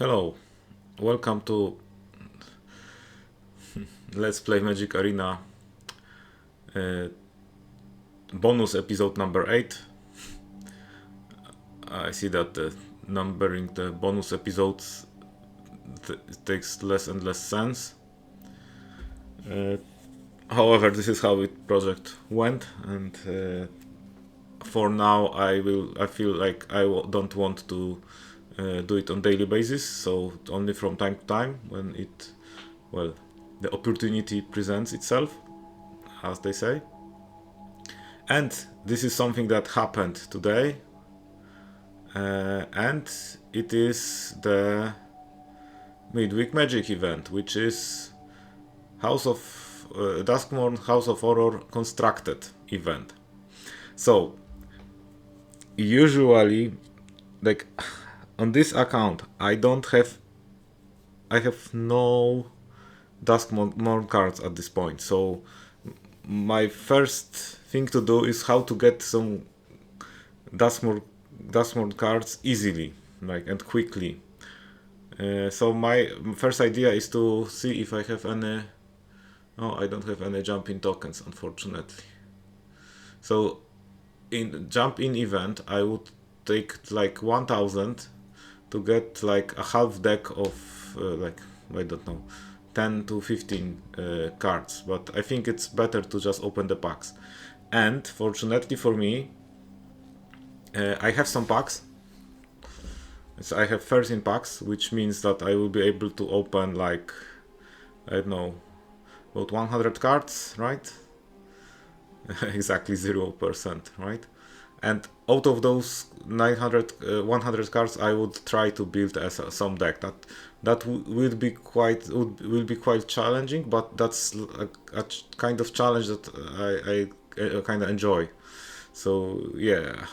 Hello, welcome to Let's Play Magic Arena bonus episode number 8. I see that numbering the bonus episodes takes less and less sense. However, this is how it project went, and for now I feel like I don't want to do it on daily basis, so only from time to time when the opportunity presents itself, as they say. And this is something that happened today, and it is the Midweek Magic Event, which is Duskmourn House of Horror Constructed event. So usually, like on this account, I have no Duskmourn cards at this point. So my first thing to do is how to get some Duskmourn cards easily, and quickly. So my first idea is to see if I have any. Oh, I don't have any jump-in tokens, unfortunately. So in jump-in event, I would take 1,000 to get a half deck of I don't know, 10 to 15 cards. But I think it's better to just open the packs. And fortunately for me, I have some packs. So I have 13 packs, which means that I will be able to open I don't know, about 100 cards, right? Exactly 0%, right? And out of those 100 cards, I would try to build some deck. That will be quite challenging, but that's a kind of challenge that I kind of enjoy. So yeah,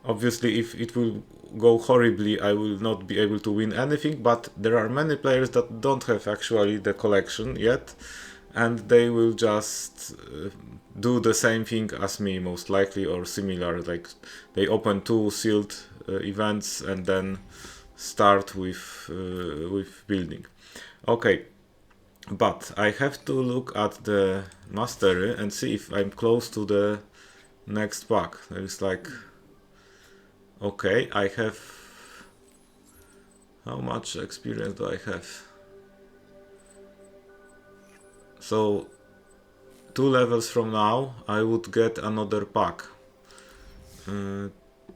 obviously if it will go horribly, I will not be able to win anything, but there are many players that don't have actually the collection yet, and they will just do the same thing as me, most likely, or similar. Like they open 2 sealed events and then start with building. Okay, but I have to look at the mastery and see if I'm close to the next pack. There is okay, I have... How much experience do I have? So 2 levels from now, I would get another pack.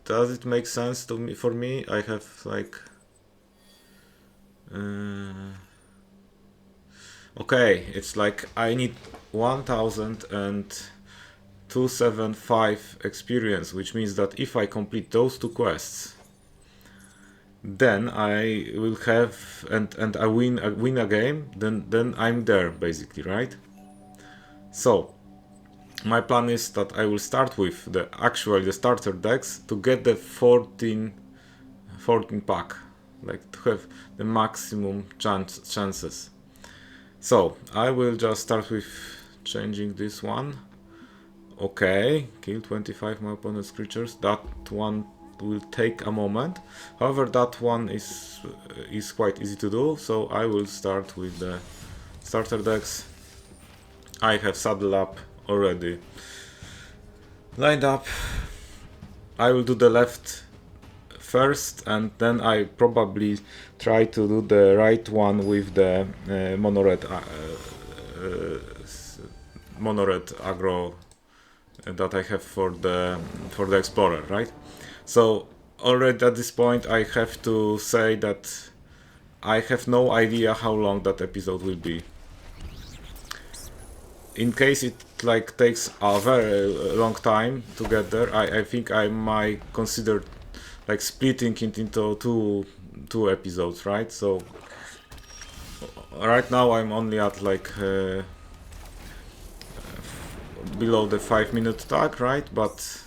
Does it make sense to me? For me, I have okay, it's I need 1,275 experience, which means that if I complete those 2 quests, then I will have and I win a game, then I'm there basically, right? So my plan is that I will start with the starter decks to get the 14 pack, to have the maximum chances. So I will just start with changing this one. Okay, kill 25 my opponent's creatures. That one will take a moment. However, that one is quite easy to do, so I will start with the starter decks. I have Saddle Up already lined up. I will do the left first, and then I probably try to do the right one with the mono red aggro that I have for the explorer, right? So already at this point I have to say that I have no idea how long that episode will be. In case it takes a very long time to get there, I think I might consider splitting it into two episodes, right? So right now I'm only at below the 5-minute tag, right? But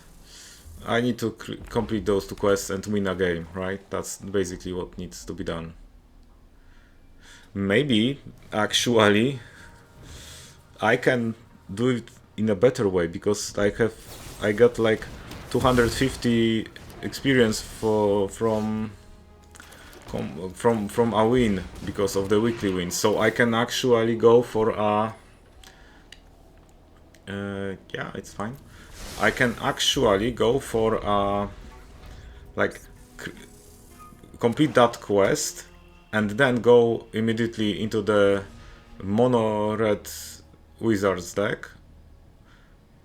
I need to complete those 2 quests and win a game, right? That's basically what needs to be done. Maybe actually I can do it in a better way, because I got 250 experience from from a win because of the weekly wins, so I can actually go for a yeah, it's fine. I can actually go for a like complete that quest and then go immediately into the mono red wizards deck.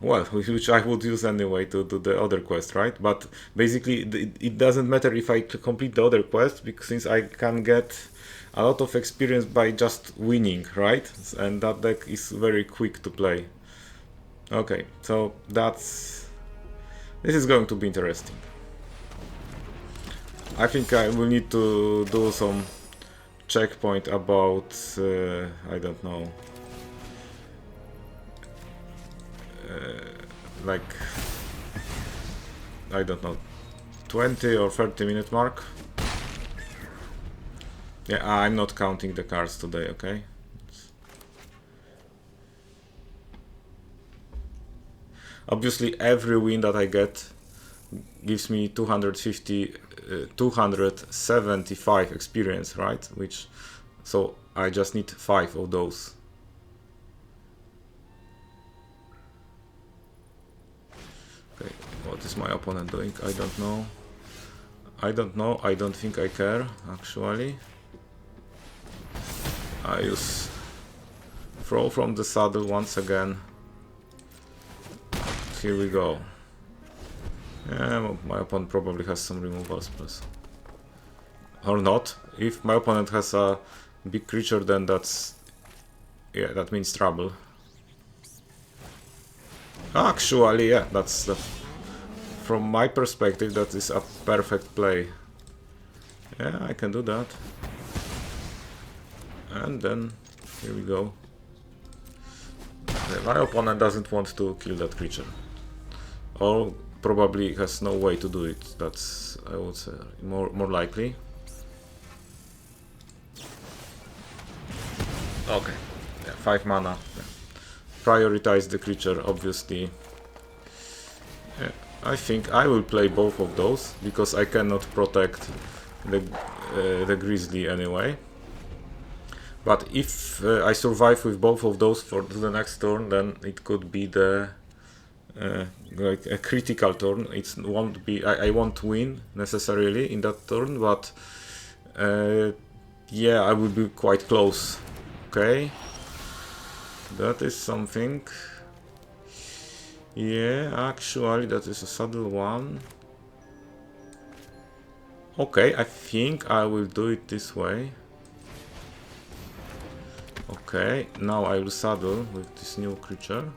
Well, which I would use anyway to do the other quest, right? But basically, it doesn't matter if I complete the other quest, because since I can get a lot of experience by just winning, right? And that deck is very quick to play. Okay, so this is going to be interesting. I think I will need to do some checkpoint about, I don't know, like, I don't know, 20 or 30-minute mark. Yeah, I'm not counting the cards today, okay? Obviously, every win that I get gives me 275 experience, right? So I just need 5 of those. Okay, what is my opponent doing? I don't know. I don't think I care, actually. I use throw from the saddle once again. Here we go. Yeah, well, my opponent probably has some removals plus. Or not. If my opponent has a big creature, then yeah, that means trouble. Actually, yeah, from my perspective, that is a perfect play. Yeah, I can do that. And then, here we go. My opponent doesn't want to kill that creature. Or probably has no way to do it. That's, I would say, more likely. Okay, yeah, 5 mana. Yeah. Prioritize the creature, obviously. Yeah, I think I will play both of those, because I cannot protect the Grizzly anyway. But if I survive with both of those for the next turn, then it could be the like a critical turn. It won't be. I won't win necessarily in that turn, but yeah, I will be quite close. Okay, that is something. Yeah, actually, that is a saddle one. Okay, I think I will do it this way. Okay, now I will saddle with this new creature.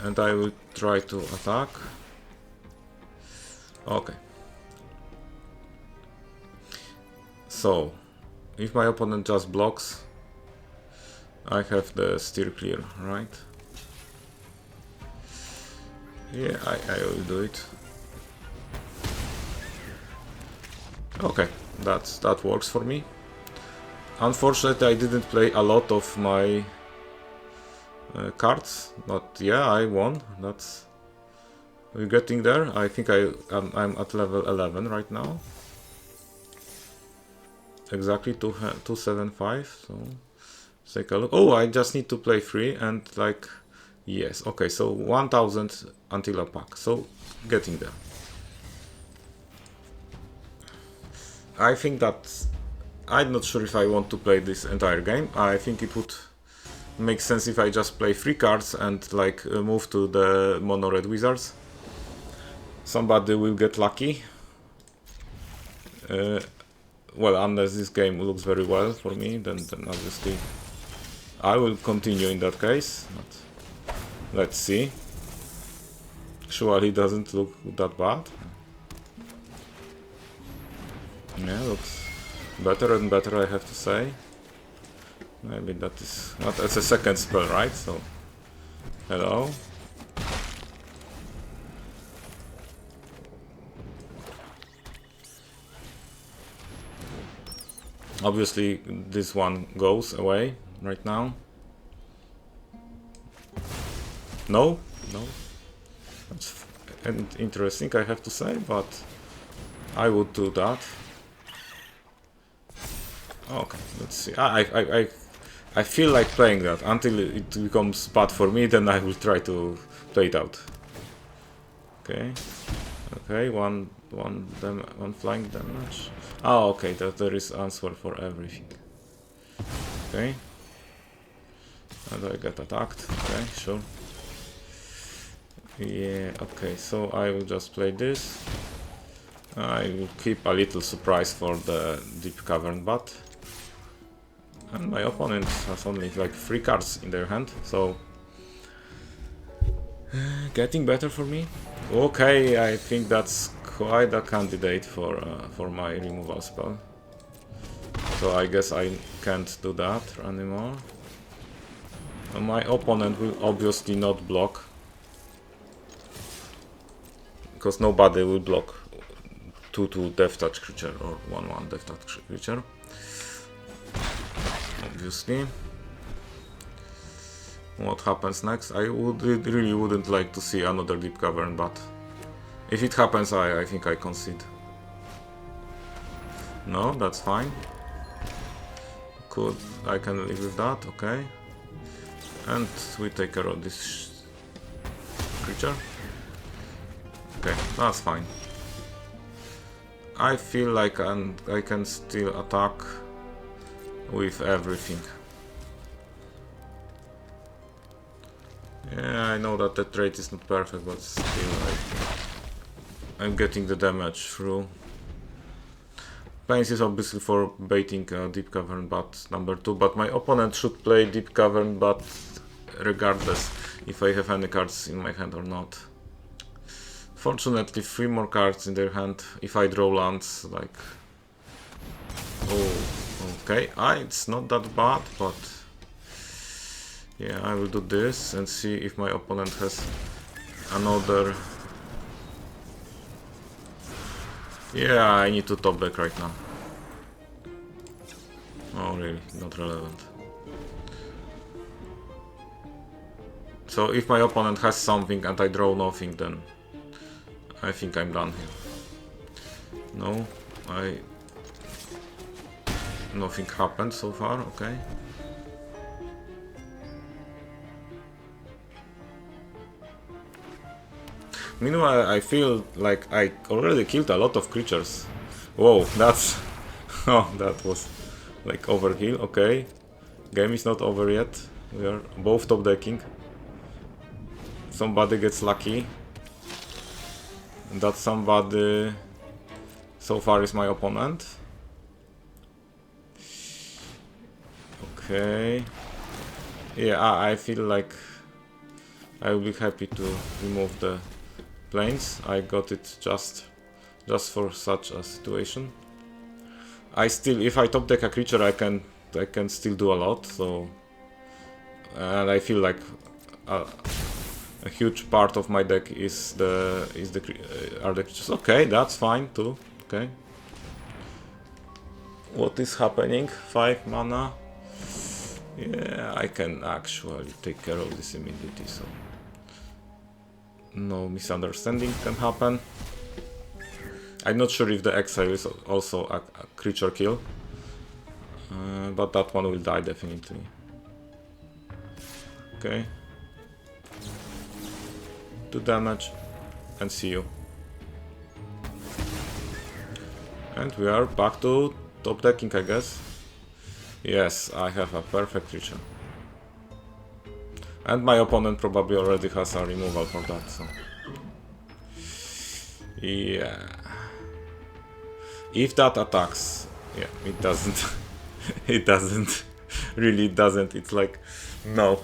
And I will try to attack. Okay. So, if my opponent just blocks, I have the steer clear, right? Yeah, I will do it. Okay, that works for me. Unfortunately, I didn't play a lot of my cards, but yeah, I won. We're getting there. I think I'm at level 11 right now. Exactly 275. So let's take a look. Oh, I just need to play 3 and like, yes. Okay, so 1000 until a pack. So getting there. I think that I'm not sure if I want to play this entire game. I think it would make sense if I just play 3 cards and like move to the mono red wizards. Somebody will get lucky. Well, unless this game looks very well for me, then obviously I will continue in that case. But let's see. Surely doesn't look that bad. Yeah, looks better and better, I have to say. Maybe that's a second spell, right? So, hello. Obviously, this one goes away right now. No. That's interesting, I have to say, but I would do that. Okay, let's see. I feel like playing that until it becomes bad for me. Then I will try to play it out. Okay, okay, one flying damage. Oh, okay, there is answer for everything. Okay, and I get attacked. Okay, sure. Yeah, okay, so I will just play this. I will keep a little surprise for the Deep Cavern Bat. And my opponent has only like 3 cards in their hand, so getting better for me. Okay, I think that's quite a candidate for my removal spell. So I guess I can't do that anymore. And my opponent will obviously not block, because nobody will block 2/2 Death Touch creature or 1/1 Death Touch creature. Obviously. What happens next? I really wouldn't like to see another Deep Cavern, but if it happens, I think I concede. No, that's fine. Cool, I can live with that, okay. And we take care of this creature. Okay, that's fine. I feel like I can still attack with everything. Yeah, I know that the trait is not perfect, but still I'm getting the damage through. Pains is obviously for baiting Deep Cavern Bat number 2, but my opponent should play Deep Cavern Bat regardless if I have any cards in my hand or not. Fortunately, 3 more cards in their hand. If I draw lands, like... Oh, okay. It's not that bad, but... Yeah, I will do this and see if my opponent has another... Yeah, I need to top deck right now. Oh, really? Not relevant. So if my opponent has something and I draw nothing, then I think I'm done here. No, nothing happened so far, okay. Meanwhile, I feel like I already killed a lot of creatures. Whoa, that's... Oh, that was like overkill, okay. Game is not over yet. We are both top decking. Somebody gets lucky. And that somebody so far is my opponent. Okay. Yeah, I feel like I will be happy to remove the planes. I got it just for such a situation. If I top deck a creature, I can still do a lot. So, and I feel like a huge part of my deck are the creatures. Okay, that's fine too. Okay. What is happening? 5 mana. Yeah, I can actually take care of this immediately. So no misunderstanding can happen. I'm not sure if the exile is also a creature kill, but that one will die definitely. Okay. 2 damage and see you. And we are back to top decking, I guess. Yes, I have a perfect creature. And my opponent probably already has a removal for that, so... Yeah... If that attacks... Yeah, it doesn't. It doesn't. Really, it doesn't. It's like... No.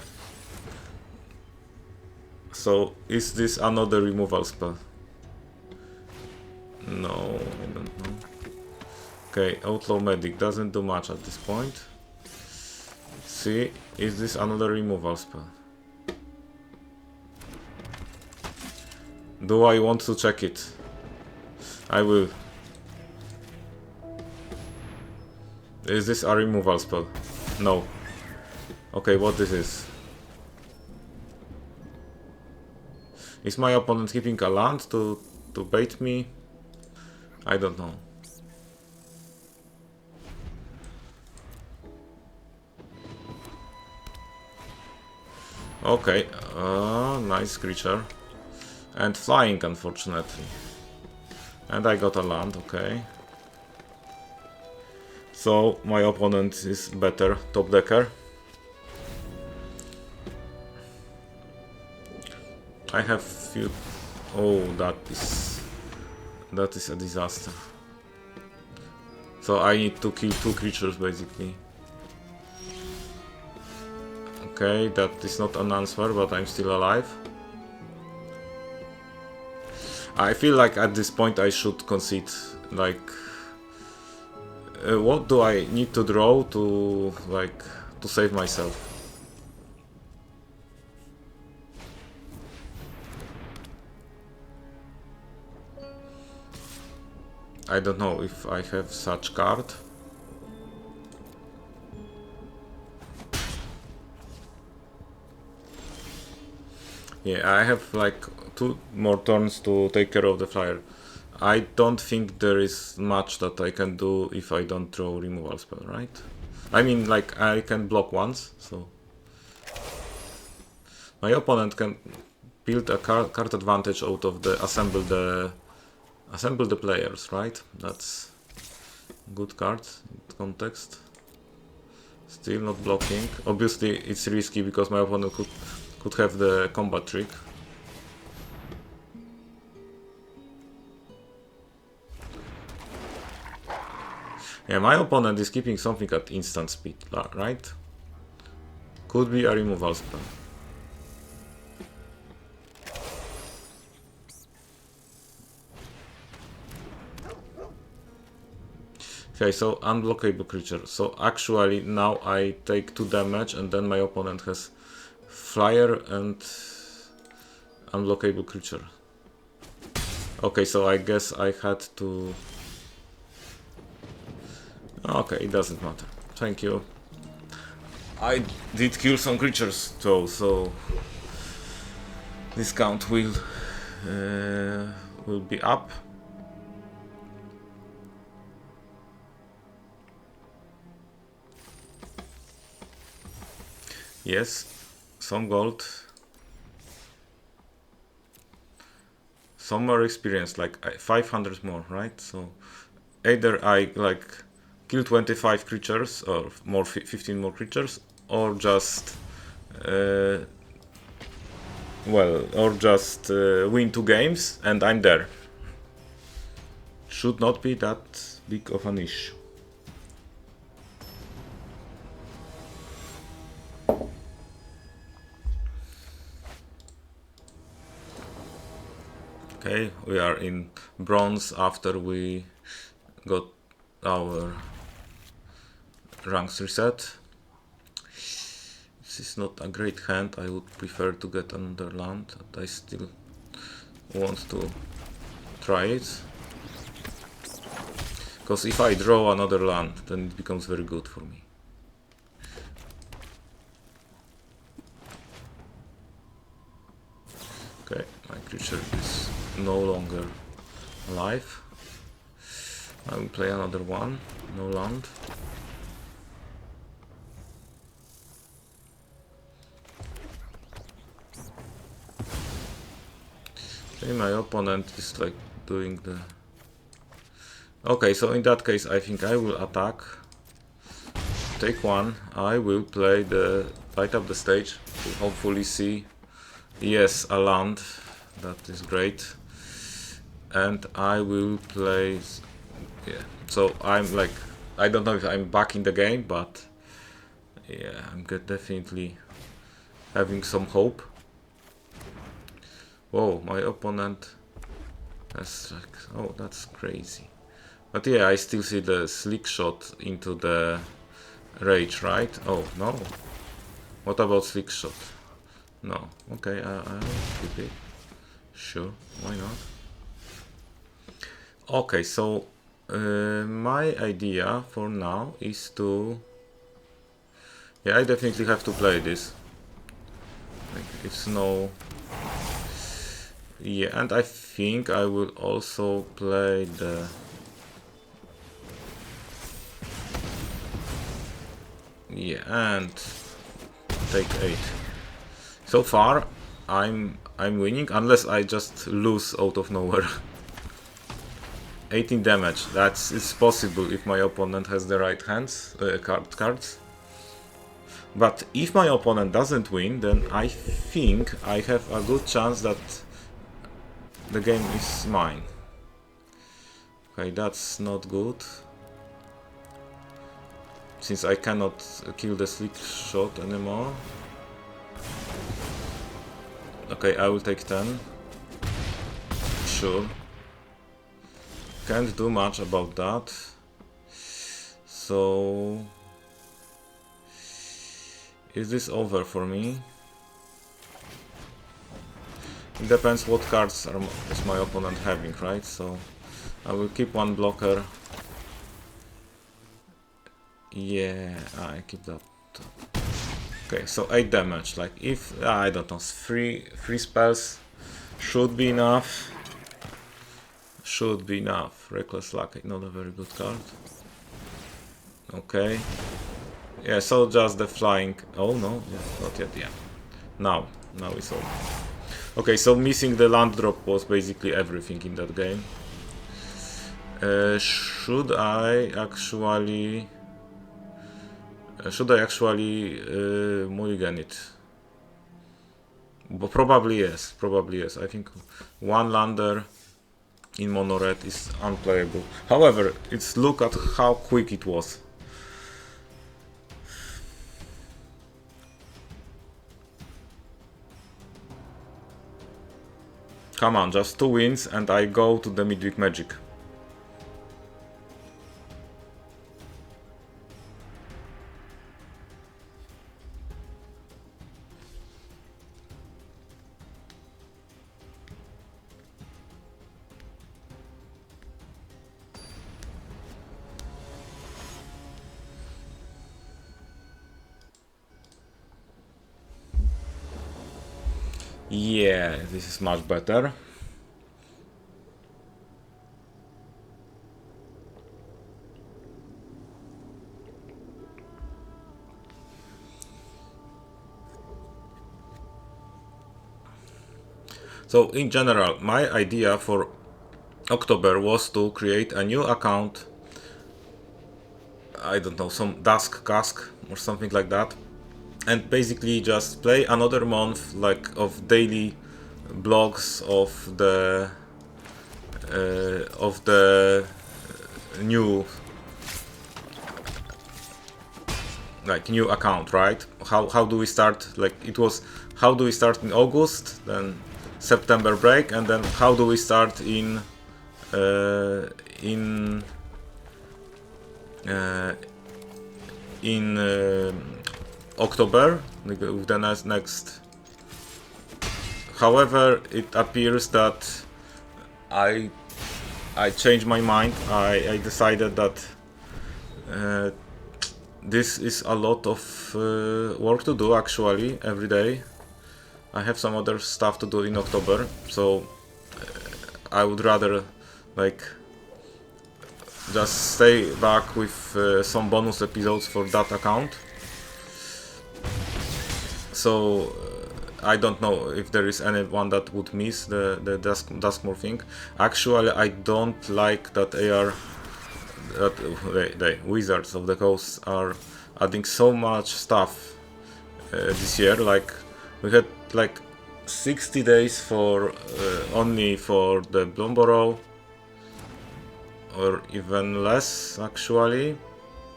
So, is this another removal spell? No, I don't know. Okay, Outlaw Medic doesn't do much at this point. See, is this another removal spell? Do I want to check it? I will. Is this a removal spell? No. Okay, what this is? Is my opponent keeping a land to bait me? I don't know. Okay, nice creature. And flying, unfortunately. And I got a land, okay. So my opponent is better top decker. I have few. Oh, that is a disaster. So I need to kill 2 creatures basically. Okay, that is not an answer, but I'm still alive. I feel like at this point I should concede. Like, what do I need to draw to save myself? I don't know if I have such card. Yeah, I have like 2 more turns to take care of the flyer. I don't think there is much that I can do if I don't draw removal spell, right? I mean, like, I can block once, so... My opponent can build a card advantage out of the assemble the players, right? That's good card in context. Still not blocking. Obviously it's risky because my opponent could have the combat trick. Yeah, my opponent is keeping something at instant speed, right? Could be a removal spell. Okay, so unblockable creature. So actually now I take 2 damage and then my opponent has flyer and unblockable creature. Okay, so I guess I had to... Okay, it doesn't matter. Thank you. I did kill some creatures though, so this count will be up. Yes, some gold. Some more experience, like 500 more, right? So either I like kill 25 creatures or more 15 more creatures, or just win 2 games and I'm there. Should not be that big of an issue. Okay, we are in bronze after we got our ranks reset. This is not a great hand. I would prefer to get another land, but I still want to try it. Because if I draw another land, then it becomes very good for me. Okay, my creature is no longer alive. I will play another one, no land. Okay, my opponent is like doing the... Okay, so in that case I think I will attack. Take 1, I will play the... light up the stage to hopefully see... Yes, a land. That is great. And I will play... Yeah, so I'm like... I don't know if I'm back in the game, but... Yeah, I'm definitely having some hope. Whoa, my opponent has like... Oh, that's crazy. But yeah, I still see the slick shot into the rage, right? Oh, no. What about slick shot? No. Okay, I'll keep it. Sure, why not? Okay, so my idea for now is to... Yeah, I definitely have to play this. Like, it's no... Yeah, and I think I will also play the... Yeah, and take 8. So far, I'm winning, unless I just lose out of nowhere. 18 damage. It's possible if my opponent has the right hands, cards. But if my opponent doesn't win, then I think I have a good chance that the game is mine. Okay, that's not good. Since I cannot kill the slick shot anymore. Okay, I will take 10. Sure. Can't do much about that. So... is this over for me? It depends what cards is my opponent having, right? So I will keep one blocker. Yeah, I keep that. Okay, so 8 damage. Like if I don't know, three spells should be enough. Should be enough. Reckless Luck, not a very good card. Okay. Yeah, so just the flying. Oh no, yeah, not yet. Yeah. Now it's over. Okay, so missing the land drop was basically everything in that game. Should I actually mulligan it? But probably yes. I think one lander in mono red is unplayable. However, look at how quick it was. Come on, just 2 wins and I go to the Midweek Magic. Yeah, this is much better. So in general, my idea for October was to create a new account. I don't know, some Dusk Cask or something like that. And basically just play another month like of daily blogs of the new new account, right? How do we start? Like it was how do we start in August, then September break, and then how do we start in October with the next. However, it appears that I changed my mind. I decided that this is a lot of work to do actually every day. I have some other stuff to do in October, so I would rather just stay back with some bonus episodes for that account. So I don't know if there is anyone that would miss the Duskmourn thing. Actually, I don't like that the Wizards of the Coast are adding so much stuff this year. Like we had 60 days for only for the Bloomburrow, or even less actually.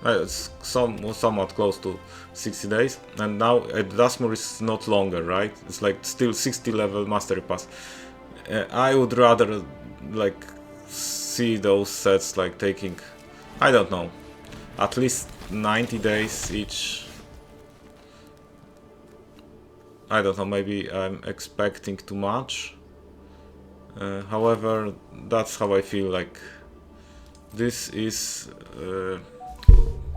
It's somewhat close to 60 days, and now Duskmourn is not longer, right? It's still 60 level Mastery Pass. I would rather see those sets taking, I don't know, at least 90 days each. I don't know, maybe I'm expecting too much. However, that's how I feel. This is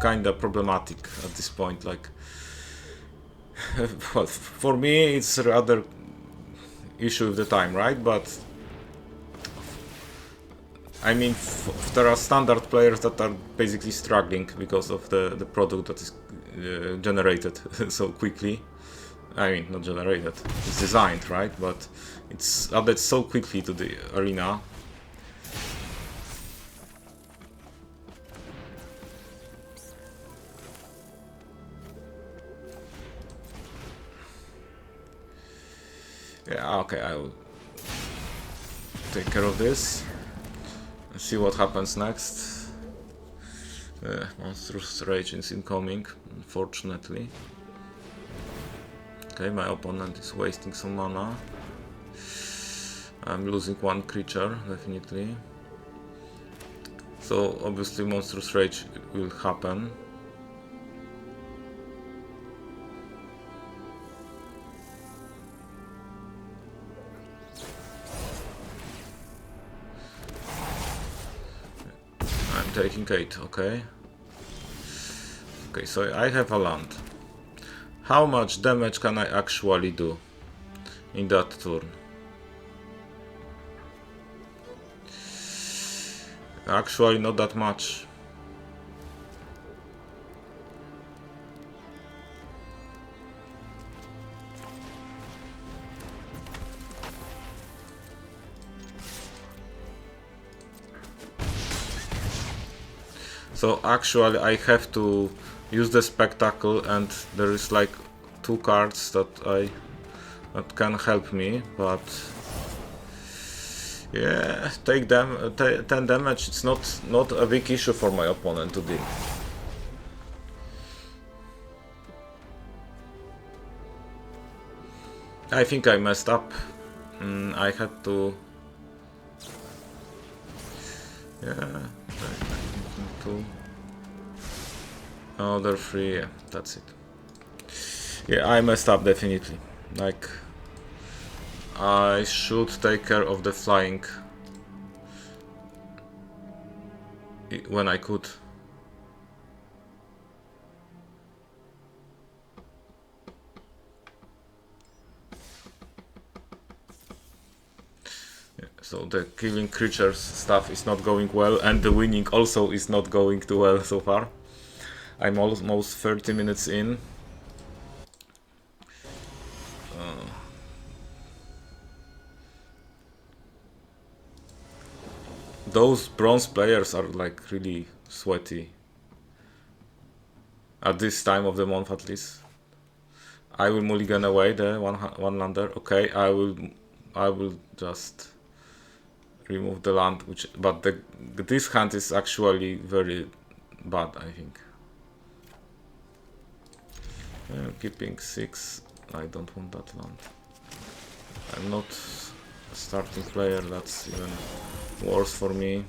kinda problematic at this point. Well, for me it's rather issue with the time, right? But I mean, there are standard players that are basically struggling because of the product that is generated so quickly. I mean, not generated, it's designed, right? But it's added so quickly to the arena. Yeah, okay, I will take care of this and see what happens next. Monstrous Rage is incoming, unfortunately. Okay, my opponent is wasting some mana. I'm losing one creature, definitely. So obviously Monstrous Rage will happen. I'm taking 8, okay. Okay, so I have a land. How much damage can I actually do in that turn? Actually, not that much. So actually I have to use the spectacle, and there is like 2 cards that can help me, but yeah, take them 10 damage. It's not a big issue for my opponent to deal. I think I messed up. I had to. Yeah. 2. Another 3, yeah, that's it. Yeah, I messed up definitely. Like, I should take care of the flying when I could. Yeah, so the killing creatures stuff is not going well, and the winning also is not going too well so far. I'm almost 30 minutes in. Those bronze players are like really sweaty at this time of the month, at least. I will mulligan away the one lander. Okay, I will just remove the land, but this hand is actually very bad, I think. Keeping 6. I don't want that land. I'm not a starting player, that's even worse for me.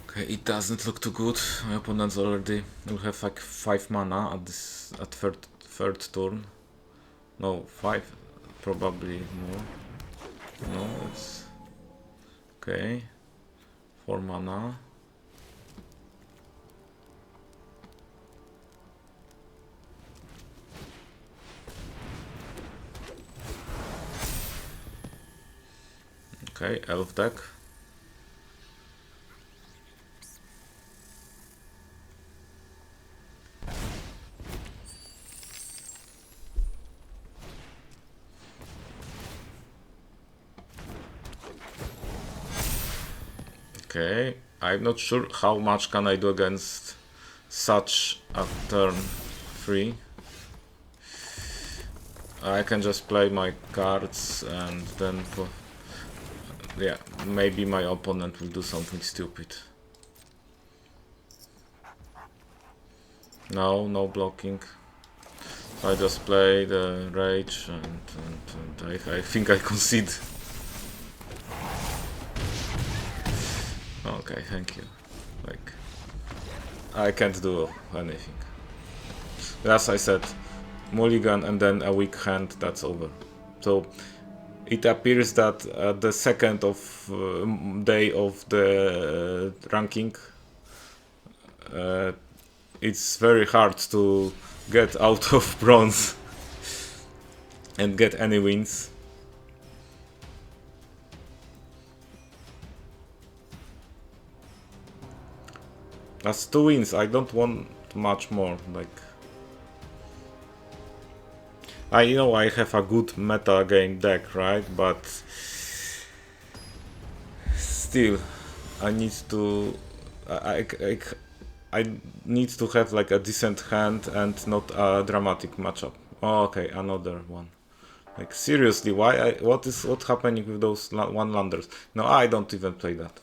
Okay, it doesn't look too good. My opponents already will have like 5 mana at third turn. No, 5, probably more. No, it's okay. 4 mana. Okay, elf deck. Okay, I'm not sure how much can I do against such a turn 3. I can just play my cards and then, yeah, maybe my opponent will do something stupid. No blocking. I just play the rage and I think I concede. Okay, thank you. Like, I can't do anything. As I said, mulligan and then a weak hand, that's over. So it appears that the second of day of the ranking, it's very hard to get out of bronze and get any wins. That's 2 wins. I don't want much more. Like, I know I have a good meta game deck, right? But still, I need to. I need to have like a decent hand and not a dramatic matchup. Oh, okay, another one. Like, seriously, what happening with those one landers? No, I don't even play that.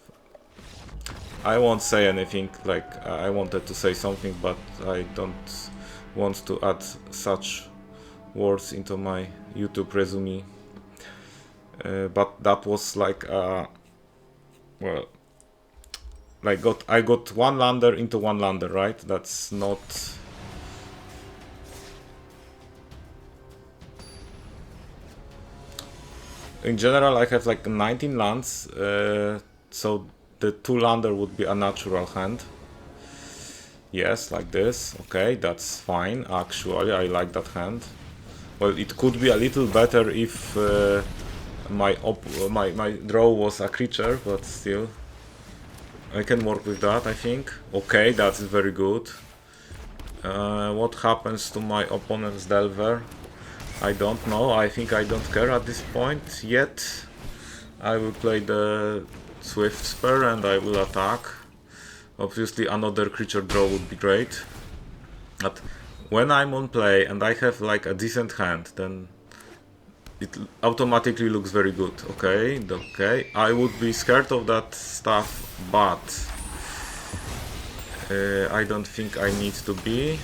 I won't say anything. Like, I wanted to say something, but I don't want to add such words into my YouTube resume. But that was like well, like I got one lander into one lander, right? That's not. In general, I have like 19 lands, so the 2 lander would be a natural hand. Yes, like this. Okay, that's fine. Actually, I like that hand. Well, it could be a little better if my draw was a creature, but still, I can work with that, I think. Okay, that's very good. What happens to my opponent's Delver? I don't know. I think I don't care at this point yet. I will play the Swift Spur and I will attack. Obviously another creature draw would be great. But when I'm on play and I have like a decent hand, then it automatically looks very good. Okay, okay. I would be scared of that stuff, but I don't think I need to be.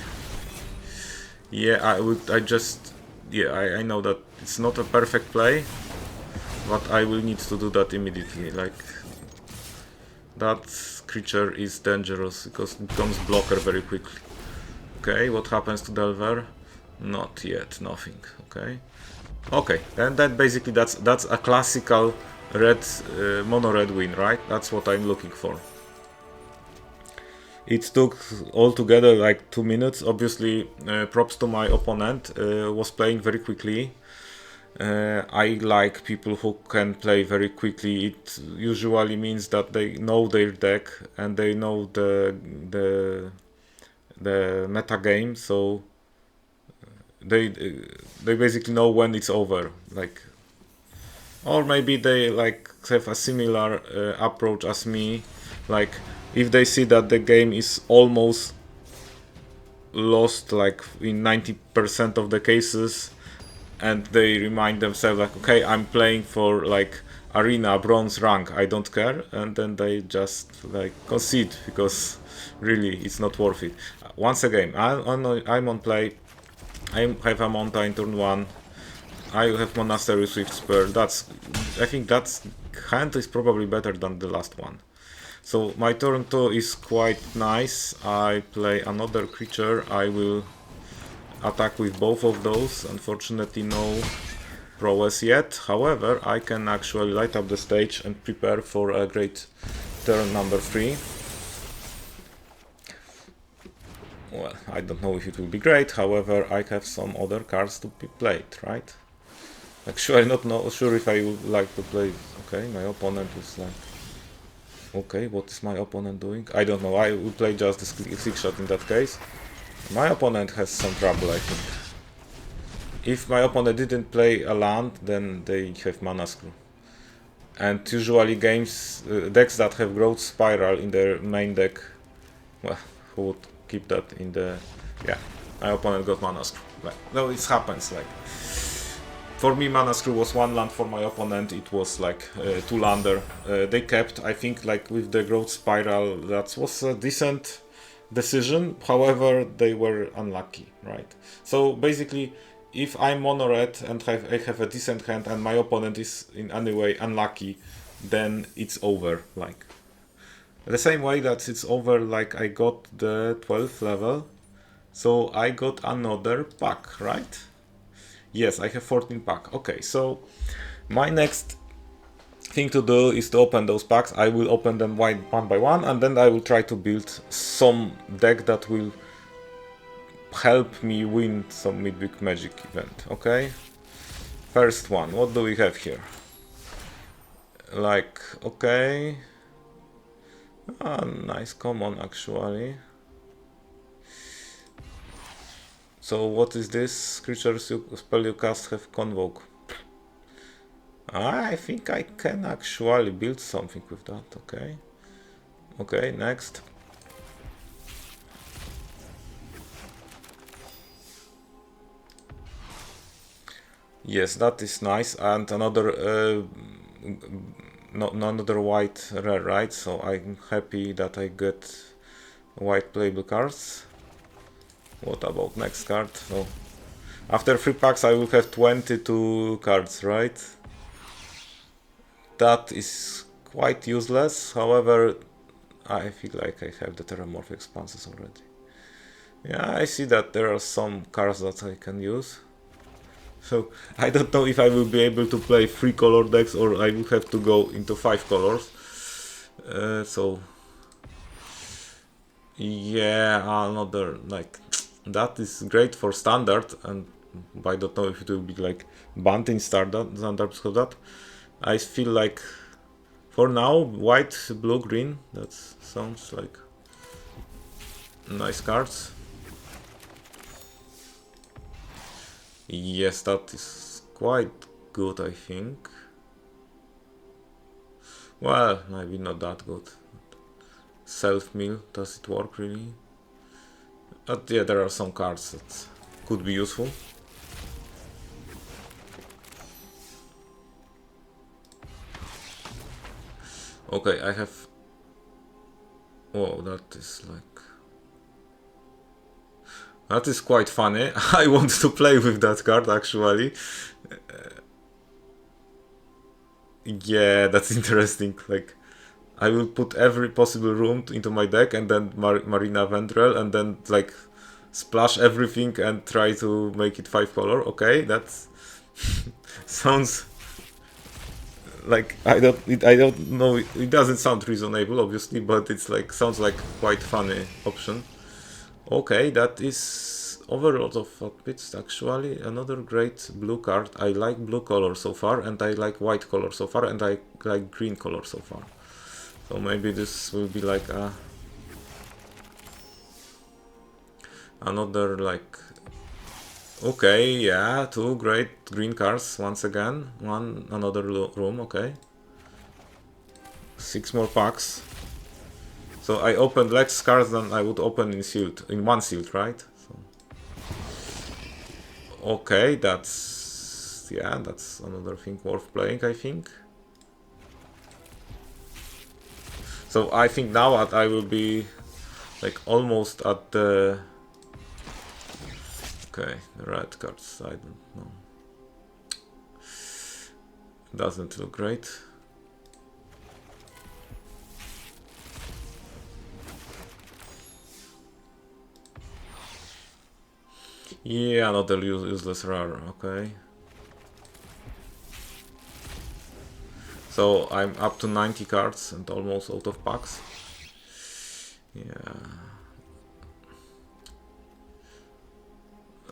Yeah, I know that it's not a perfect play, but I will need to do that immediately. Like, that creature is dangerous because it becomes blocker very quickly. Okay, what happens to Delver? Not yet, nothing. Okay, okay, and then basically that's a classical red mono red win, right? That's what I'm looking for. It took altogether like 2 minutes. Obviously, props to my opponent, was playing very quickly. I like people who can play very quickly. It usually means that they know their deck and they know the meta game, so they basically know when it's over. Like, or maybe they like have a similar approach as me. Like, if they see that the game is almost lost, like in 90% of the cases, and they remind themselves like, okay, I'm playing for like arena bronze rank, I don't care, and then they just like concede because really it's not worth it. Once again, I'm on play. I have a mountain turn 1. I have Monastery Swift Spur. I think that hand is probably better than the last one. So my turn 2 is quite nice. I play another creature. I will attack with both of those. Unfortunately, no prowess yet. However, I can actually light up the stage and prepare for a great turn number 3. Well, I don't know if it will be great. However, I have some other cards to be played, right? Actually, I'm not sure if I would like to play. Okay, my opponent is like. Okay, what is my opponent doing? I don't know. I will play just the 6-shot in that case. My opponent has some trouble, I think. If my opponent didn't play a land, then they have Mana Screw. And usually decks that have Growth Spiral in their main deck, well, who would keep that in the... Yeah, my opponent got Mana Screw. Like, no, it happens, like... For me, Mana Screw was 1 land, for my opponent it was like 2 lander. They kept, I think, like with the Growth Spiral, that was a decent decision. However, they were unlucky, right? So basically, if I'm mono red and I have a decent hand and my opponent is in any way unlucky, then it's over. Like, the same way that it's over, like I got the 12th level, so I got another pack, right? Yes, I have 14 pack. Okay, so My next thing to do is to open those packs. I will open them one by one, and then I will try to build some deck that will help me win some Midweek Magic Event. Okay, first one, what do we have here? Like, okay, nice common actually. So what is this? Creatures you spell you cast have convoke. I think I can actually build something with that. Okay. Okay, next. Yes, that is nice. And another another white rare, right? So I'm happy that I get white playable cards. What about next card? So after 3 packs I will have 22 cards, right? That is quite useless. However, I feel like I have the Terramorphic Expanses already. Yeah, I see that there are some cards that I can use. So I don't know if I will be able to play 3 color decks or I will have to go into 5 colors. So yeah, another like that is great for standard, and I don't know if it will be like banned in standard because of that. I feel like for now white, blue, green. That sounds like nice cards. Yes, that is quite good, I think. Well, maybe not that good. Self-mill, does it work really? But yeah, there are some cards that could be useful. Okay, I have... Whoa, that is like... That is quite funny. I want to play with that card actually. Yeah, that's interesting. Like, I will put every possible room into my deck and then Marina Ventrell and then like splash everything and try to make it 5 color. Okay, that's sounds like I don't know. It doesn't sound reasonable, obviously, but it's like sounds like quite funny option. Okay, that is overload of bits actually. Another great blue card. I like blue color so far, and I like white color so far, and I like green color so far. So maybe this will be like another like... Okay, yeah, 2 great green cards once again. Another room, okay. 6 more packs. So I opened less cards than I would open in one sealed, right? So. Okay, that's... yeah, that's another thing worth playing, I think. So I think now I will be like almost at the... Okay, the red cards, I don't know. Doesn't look great. Yeah, another useless rare, okay. So I'm up to 90 cards and almost out of packs. Yeah.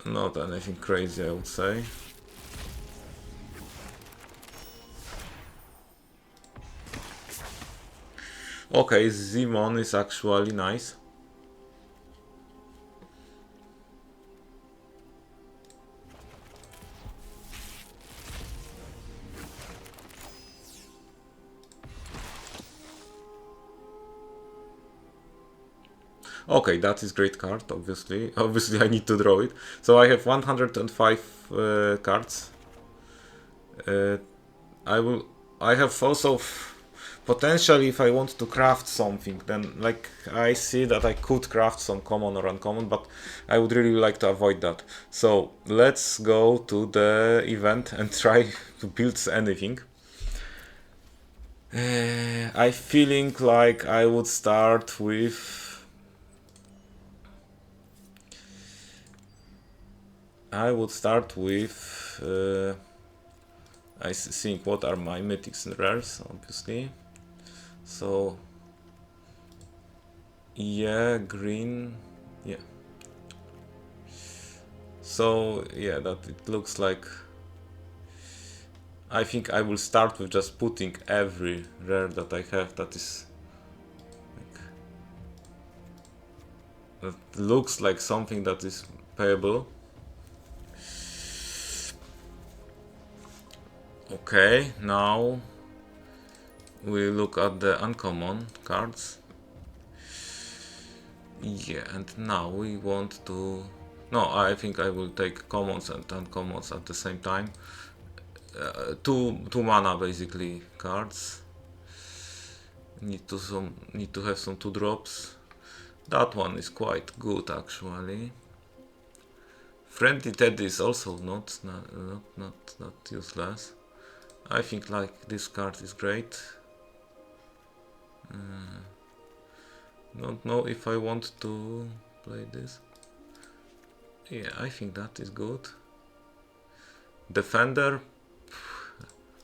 Not anything crazy, I would say. Okay, Zimon is actually nice. Okay, that is great card, obviously. Obviously I need to draw it. So I have 105 cards. I have also potentially, if I want to craft something, then like I see that I could craft some common or uncommon, but I would really like to avoid that. So let's go to the event and try to build anything. I feeling like I would start with... I think what are my mythics and rares, obviously. So yeah, green, yeah. So yeah, that it looks like. I think I will start with just putting every rare that I have that is like, that looks like something that is payable. Okay, now we look at the uncommon cards. Yeah, and now we want to... No, I think I will take commons and uncommons at the same time. Two mana basically cards. Need to have some 2-drops. That one is quite good actually. Friendly Teddy is also not useless. I think like this card is great. Don't know if I want to play this. Yeah, I think that is good. Defender,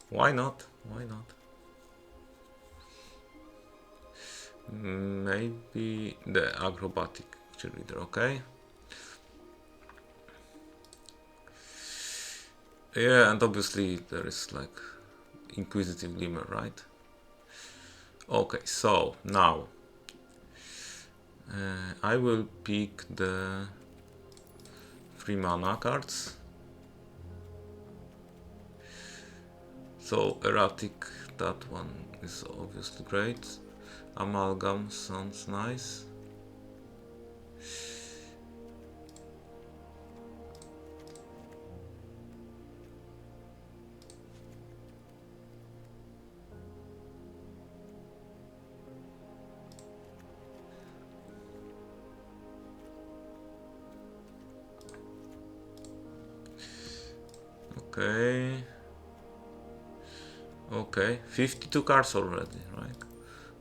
why not? Why not? Maybe the acrobatic cheerleader, okay? Yeah, and obviously there is like Inquisitive Glimmer, right? Okay, so now I will pick the 3 mana cards. So erratic, that one is obviously great. Amalgam sounds nice. Okay. Okay, 52 cards already, right?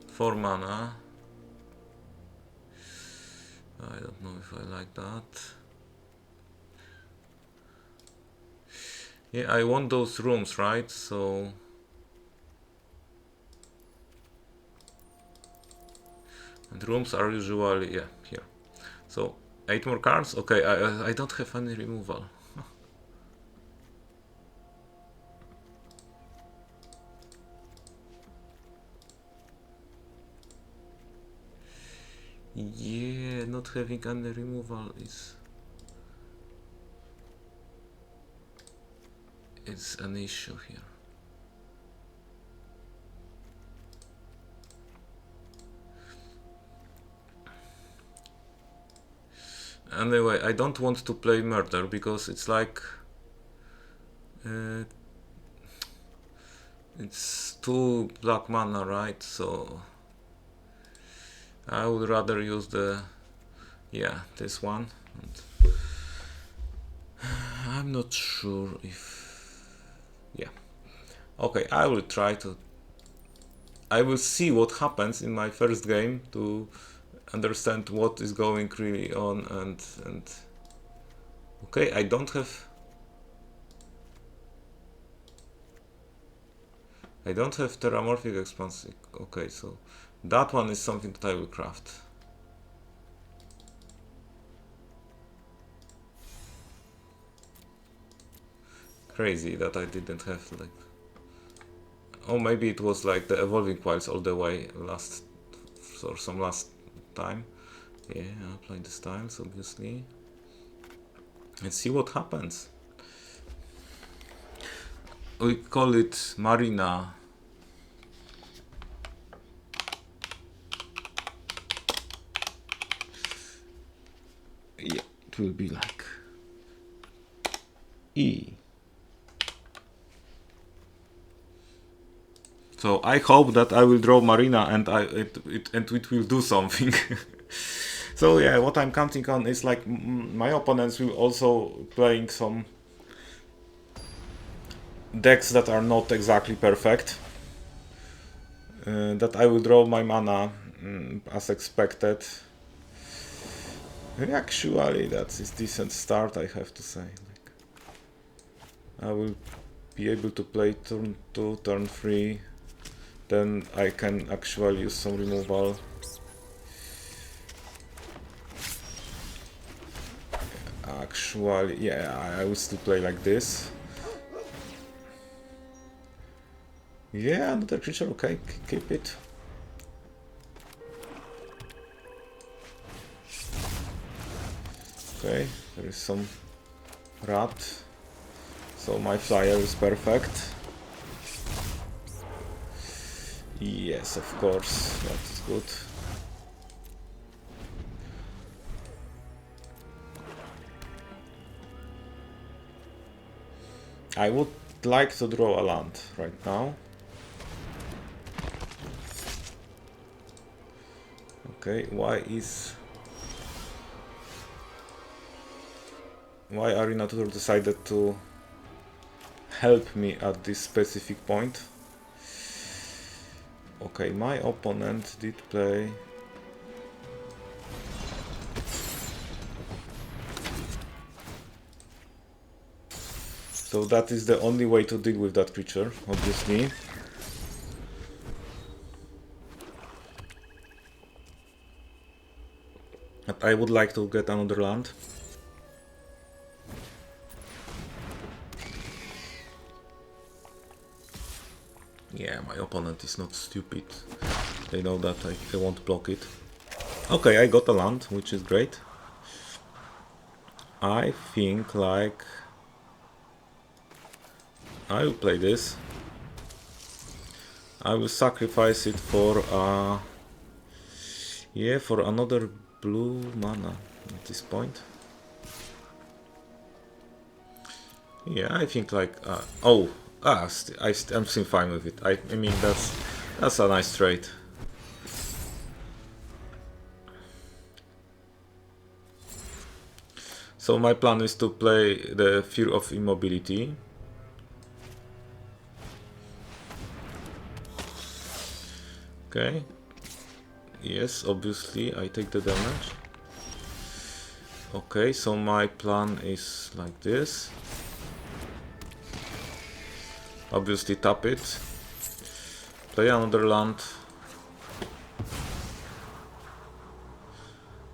4 mana. I don't know if I like that. Yeah, I want those rooms, right? So and rooms are usually, yeah, here. So 8 more cards. Okay, I don't have any removal. Yeah, not having any removal is... it's an issue here. Anyway, I don't want to play murder because it's like... it's 2 black mana, right? So I would rather use the... yeah, this one. And I'm not sure if... yeah. Okay, I will try to... I will see what happens in my first game to understand what is going really on and... okay, I don't have... I don't have Terramorphic Expanse. Okay, so that one is something that I will craft. Crazy that I didn't have like... oh, maybe it was like the Evolving Wilds all the way last... or some last time. Yeah, I'll apply the styles obviously. Let's see what happens. We call it Marina. Yeah, it will be like E. So I hope that I will draw Marina and it will do something. So yeah, what I'm counting on is like my opponents will also playing some decks that are not exactly perfect. That I will draw my mana as expected. Actually, that is decent start, I have to say. Like, I will be able to play turn 2, turn 3, then I can actually use some removal. Actually, yeah, I will still play like this. Yeah, another creature, okay, keep it. Okay, there is some rat, so my flyer is perfect. Yes, of course, that is good. I would like to draw a land right now. Okay, why Arena Tutor decided to help me at this specific point? Okay, my opponent did play so that is the only way to deal with that creature, obviously. But I would like to get another land. Yeah, my opponent is not stupid. They know that I won't block it. Okay, I got a land, which is great. I think like I will play this. I will sacrifice it for yeah, for another blue mana at this point. Yeah, I think like I'm still fine with it. I mean that's a nice trade. So my plan is to play the Fear of Immobility. Okay. Yes, obviously I take the damage. Okay, so my plan is like this. Obviously tap it. Play another land.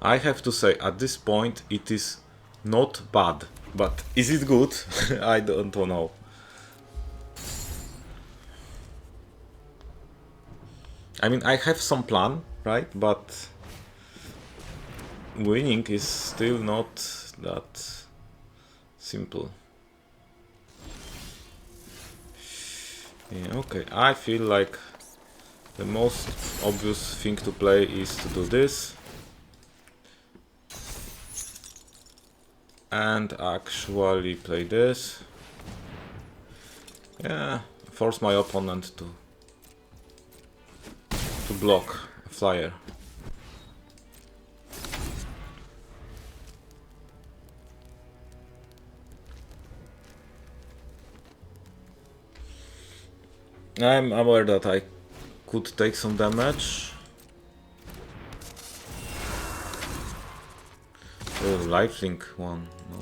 I have to say, at this point it is not bad, but is it good? I don't know. I mean, I have some plan, right? But winning is still not that simple. Yeah, okay, I feel like the most obvious thing to play is to do this. And actually play this. Yeah, force my opponent to block a flyer. I'm aware that I could take some damage. Oh, lifelink one. No,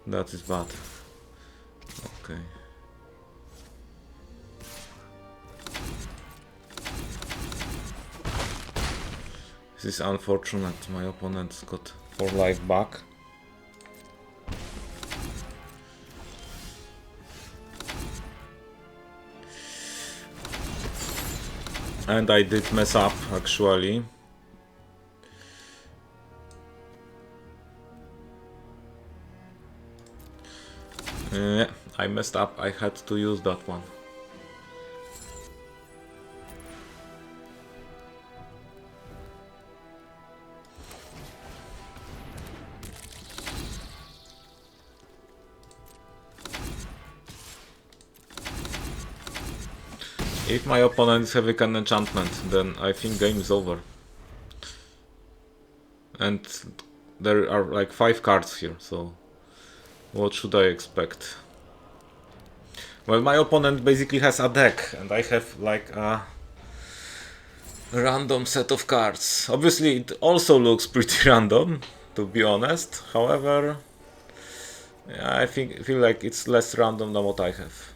that is bad. Okay. This is unfortunate. My opponent got 4 life back. And I did mess up, actually. Yeah, I messed up. I had to use that one. If my opponent is having an enchantment, then I think game is over. And there are like 5 cards here, so what should I expect? Well, my opponent basically has a deck, and I have like a random set of cards. Obviously, it also looks pretty random, to be honest. However, I feel like it's less random than what I have.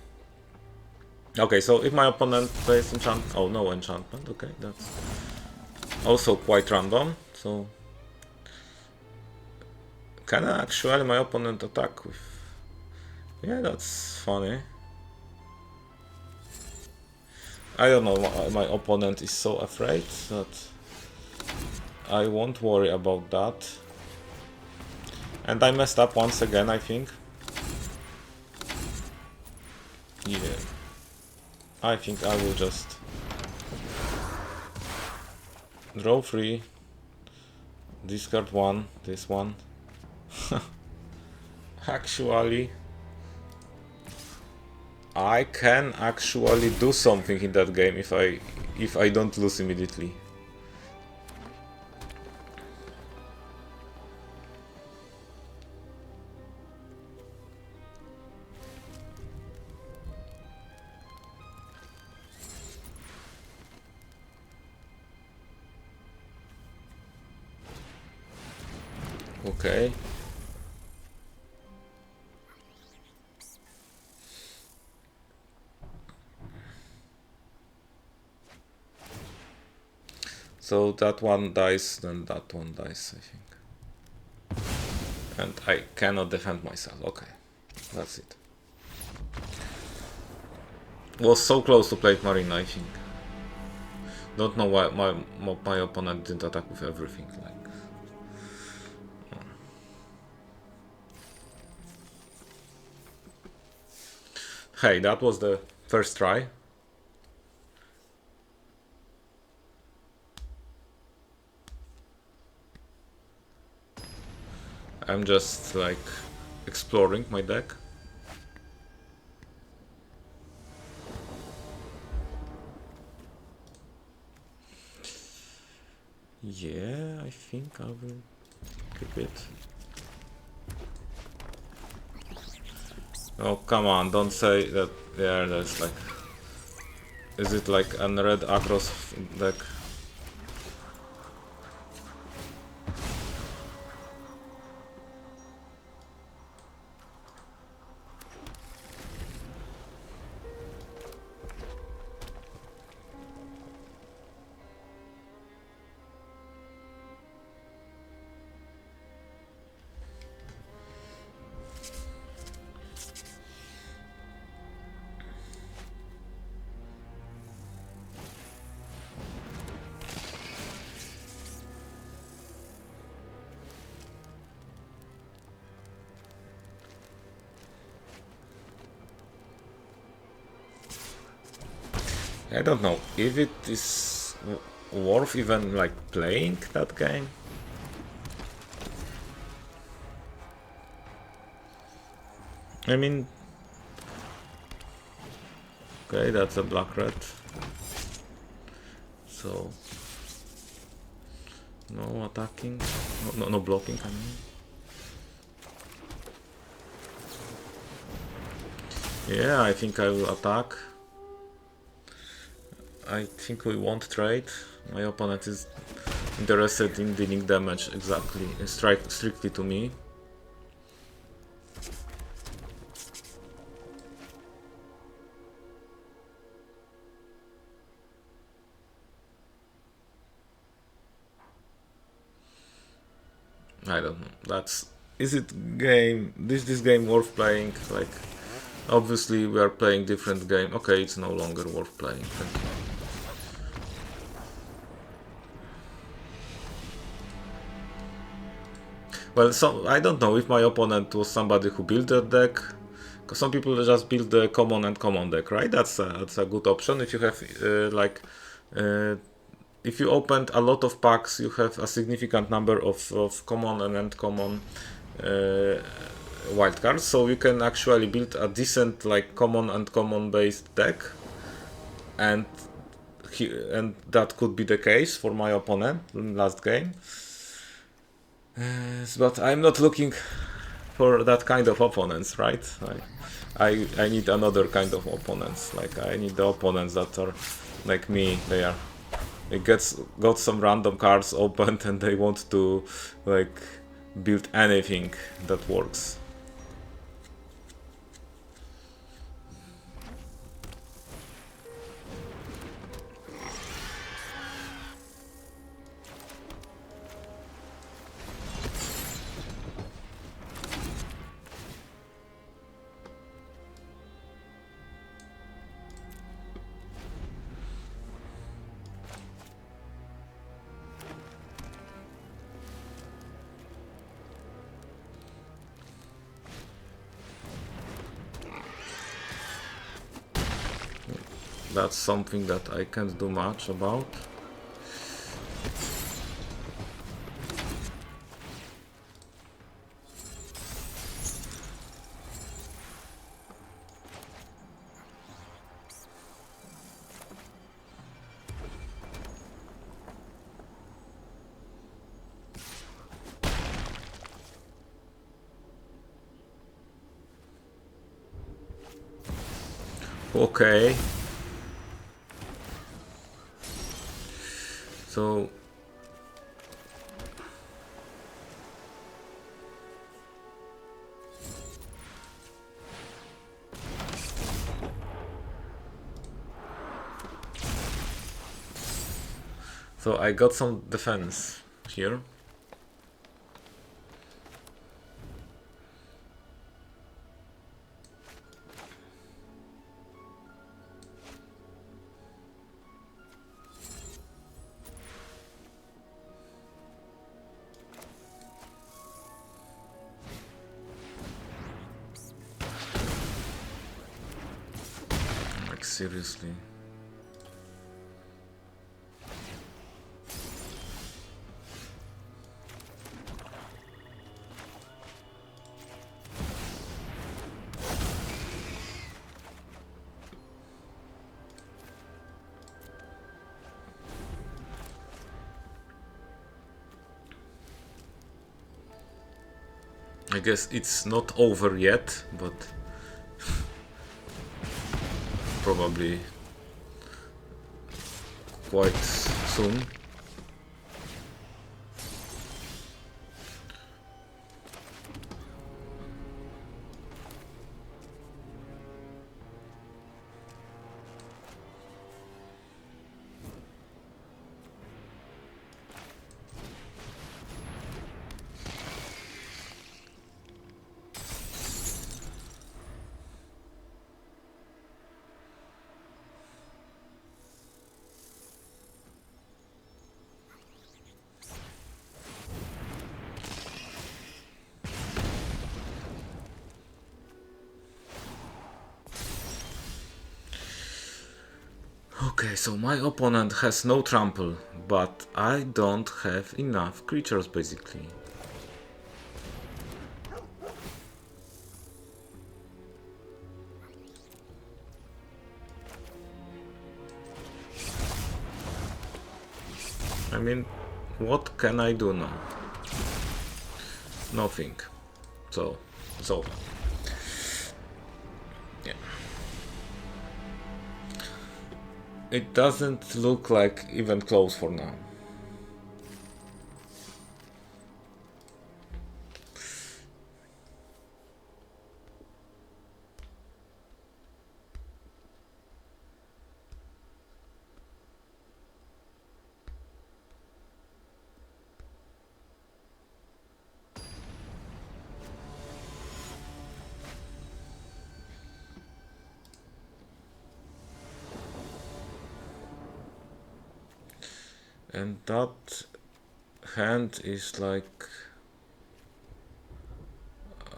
Okay, so if my opponent plays enchantment, oh no enchantment, okay, that's also quite random. So can actually my opponent attack with? Yeah, that's funny. I don't know why my opponent is so afraid that I won't worry about that. And I messed up once again, I think. Yeah. I think I will just draw 3, discard 1, this one. Actually, I can actually do something in that game if I don't lose immediately. Okay. So that one dies, then that one dies, I think. And I cannot defend myself. Okay, that's it. Was so close to play Marine, I think. Don't know why my opponent didn't attack with everything. Like, hey, that was the first try. I'm just like exploring my deck. Yeah, I think I will keep it. Oh, come on, don't say that. Yeah, there's like... Is it like a red aggro deck? I don't know if it is worth even like playing that game. I mean, okay, that's a black red. So no attacking, no blocking. I mean, yeah, I think I will attack. I think we won't trade. My opponent is interested in dealing damage exactly, strictly to me. I don't know. Is it game? This game worth playing? Like, obviously we are playing different game. Okay, it's no longer worth playing. Thank you. Well, so I don't know if my opponent was somebody who built that deck. Because some people just build the common and common deck, right? That's a good option if you have if you opened a lot of packs, you have a significant number of common and uncommon wildcards, so you can actually build a decent like common and common based deck, and that could be the case for my opponent in last game. But I'm not looking for that kind of opponents, right? I need another kind of opponents. Like I need the opponents that are like me. They got some random cards opened and they want to like build anything that works. That's something that I can't do much about. Okay. So I got some defense here. Like seriously. I guess it's not over yet, but probably quite soon. Okay, so my opponent has no trample, but I don't have enough creatures basically. I mean, what can I do now? Nothing. So, it's over. Yeah. It doesn't look like even close for now. And that hand is like...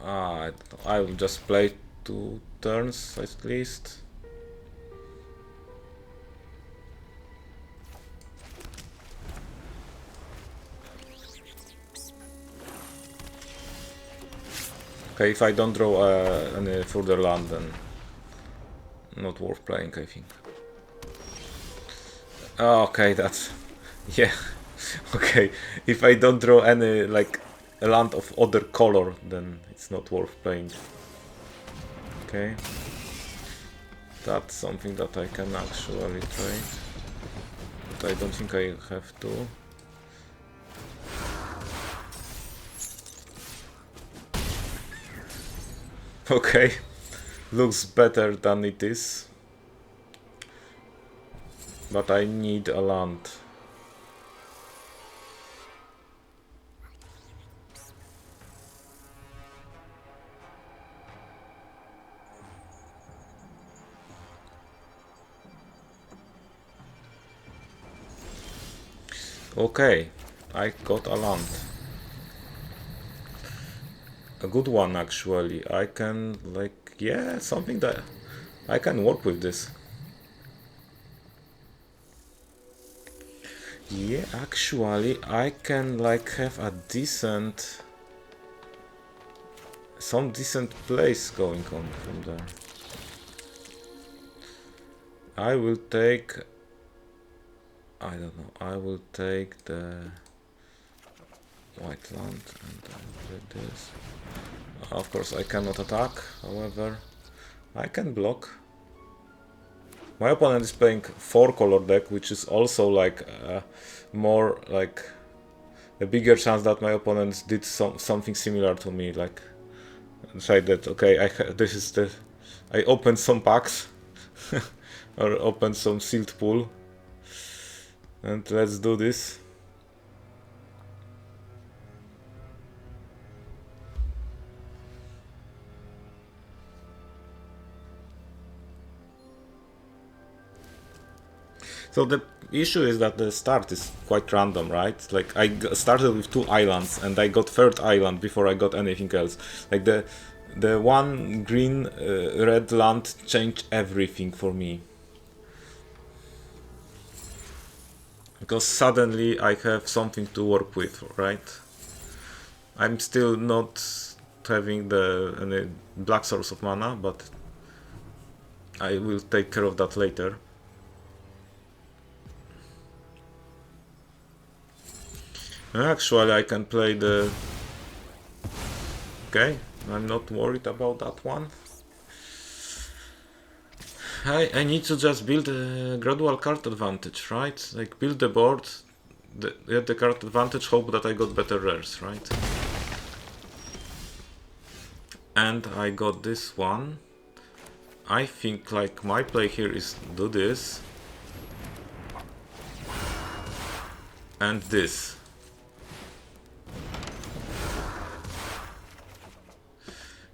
I will just play 2 turns at least. Okay, if I don't draw any further land, then not worth playing, I think. Okay, that's... yeah. Okay, if I don't draw any, like, a land of other color, then it's not worth playing. Okay. That's something that I can actually trade. But I don't think I have to. Okay. Looks better than it is. But I need a land. Okay, I got a land. A good one actually. I can, like, yeah, something that I can work with this. Yeah, actually, I can like have a decent, some decent place going on from there. I will take, I don't know, I will take the white land and play this. Of course, I cannot attack, however, I can block. My opponent is playing 4-color deck, which is also like more like a bigger chance that my opponent did something similar to me, like say that okay, this is the I opened some packs or opened some sealed pool, and let's do this. So the issue is that the start is quite random, right? Like I started with 2 islands and I got 3rd island before I got anything else. Like the one green red land changed everything for me. Because suddenly I have something to work with, right? I'm still not having any black source of mana, but I will take care of that later. Actually, I can play the... Okay, I'm not worried about that one. I need to just build a gradual card advantage, right? Like build the board, get the card advantage, hope that I got better rares, right? And I got this one. I think like my play here is do this and this.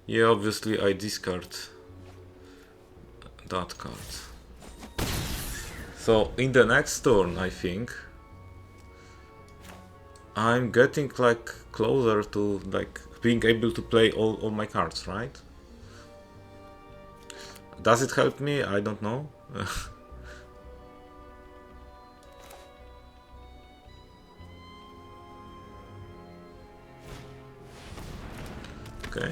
Yeah, obviously I discard that card. So in the next turn, I think I'm getting like closer to like being able to play all my cards, right? Does it help me? I don't know. Okay.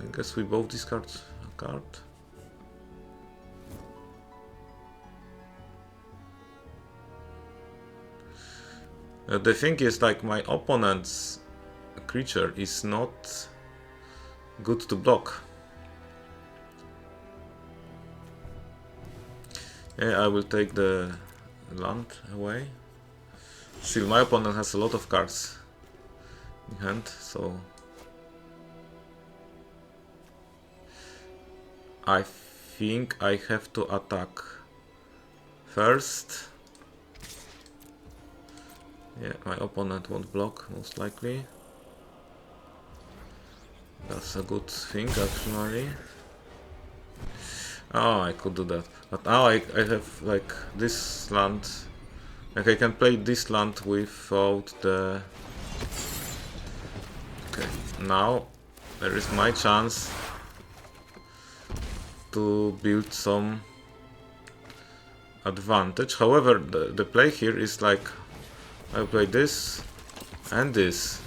I guess we both discard a card. The thing is, like, my opponent's creature is not good to block. Yeah, I will take the land away. Still, my opponent has a lot of cards in hand, so I think I have to attack first. Yeah, my opponent won't block, most likely. That's a good thing, actually. Oh, I could do that. But now I have, like, this land. Like, I can play this land without the... Okay, now there is my chance to build some advantage. However, the play here is like I play this and this.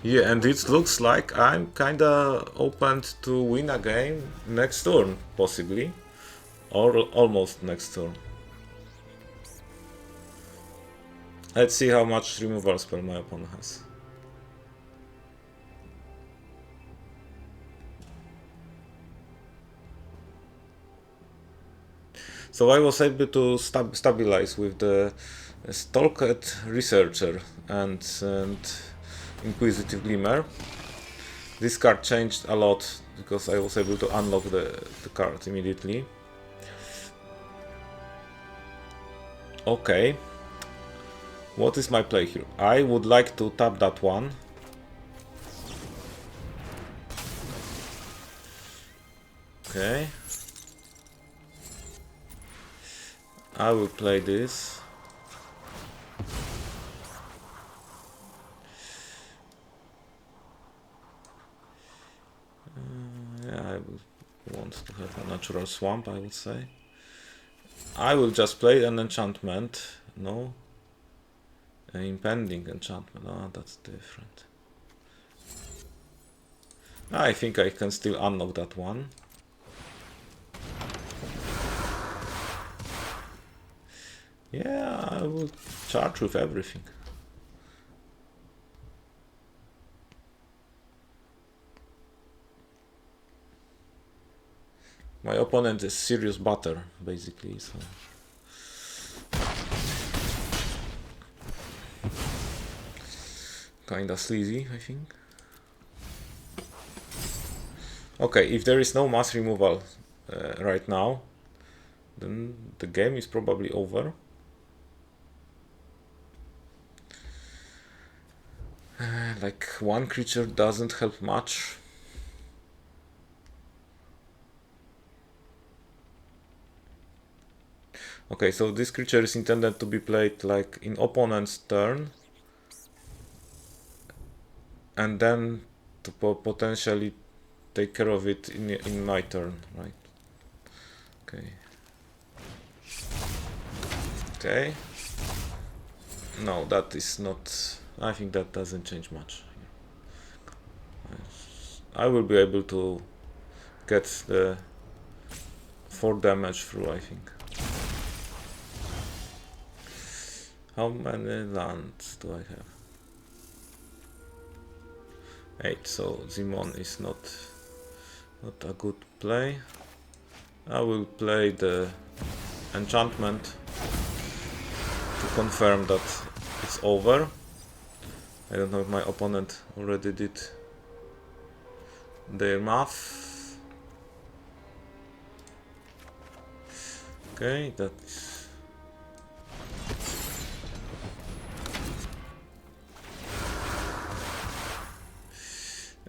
Yeah, and it looks like I'm kinda open to win a game next turn, possibly. Or almost next turn. Let's see how much removal spell my opponent has. So I was able to stabilize with the Stalked Researcher and Inquisitive Glimmer. This card changed a lot because I was able to unlock the card immediately. Okay. What is my play here? I would like to tap that one. Okay. I will play this. Yeah, I will want to have a natural swamp, I would say. I will just play an enchantment. No, Impending enchantment. Oh, that's different. I think I can still unlock that one. Yeah, I will charge with everything. My opponent is serious butter, basically, so... Kinda sleazy, I think. Okay, if there is no mass removal right now, then the game is probably over. Like, one creature doesn't help much. Okay, so this creature is intended to be played like in opponent's turn, and then to potentially take care of it in my turn, right? Okay. Okay. No, that is not... I think that doesn't change much. I will be able to get the 4 damage through, I think. How many lands do I have? 8, so Zimon is not a good play. I will play the enchantment to confirm that it's over. I don't know if my opponent already did their math. Okay, that is...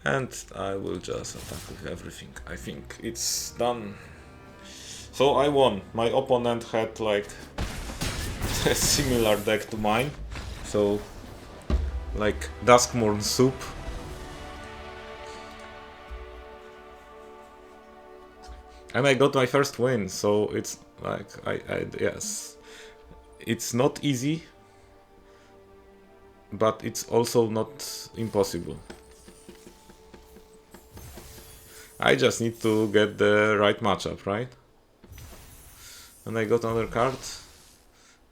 And I will just attack with everything. I think it's done. So I won. My opponent had like a similar deck to mine. So like Duskmourn soup. And I got my first win, so it's like yes. It's not easy, but it's also not impossible. I just need to get the right matchup, right? And I got another card.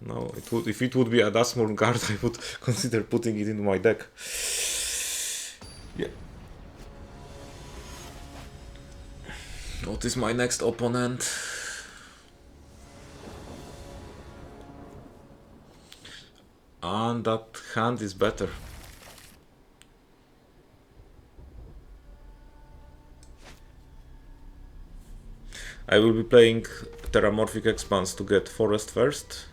No, it would, if it would be a Duskmourn card, I would consider putting it into my deck. Yeah. What is my next opponent? And that hand is better. I will be playing Terramorphic Expanse to get Forest first.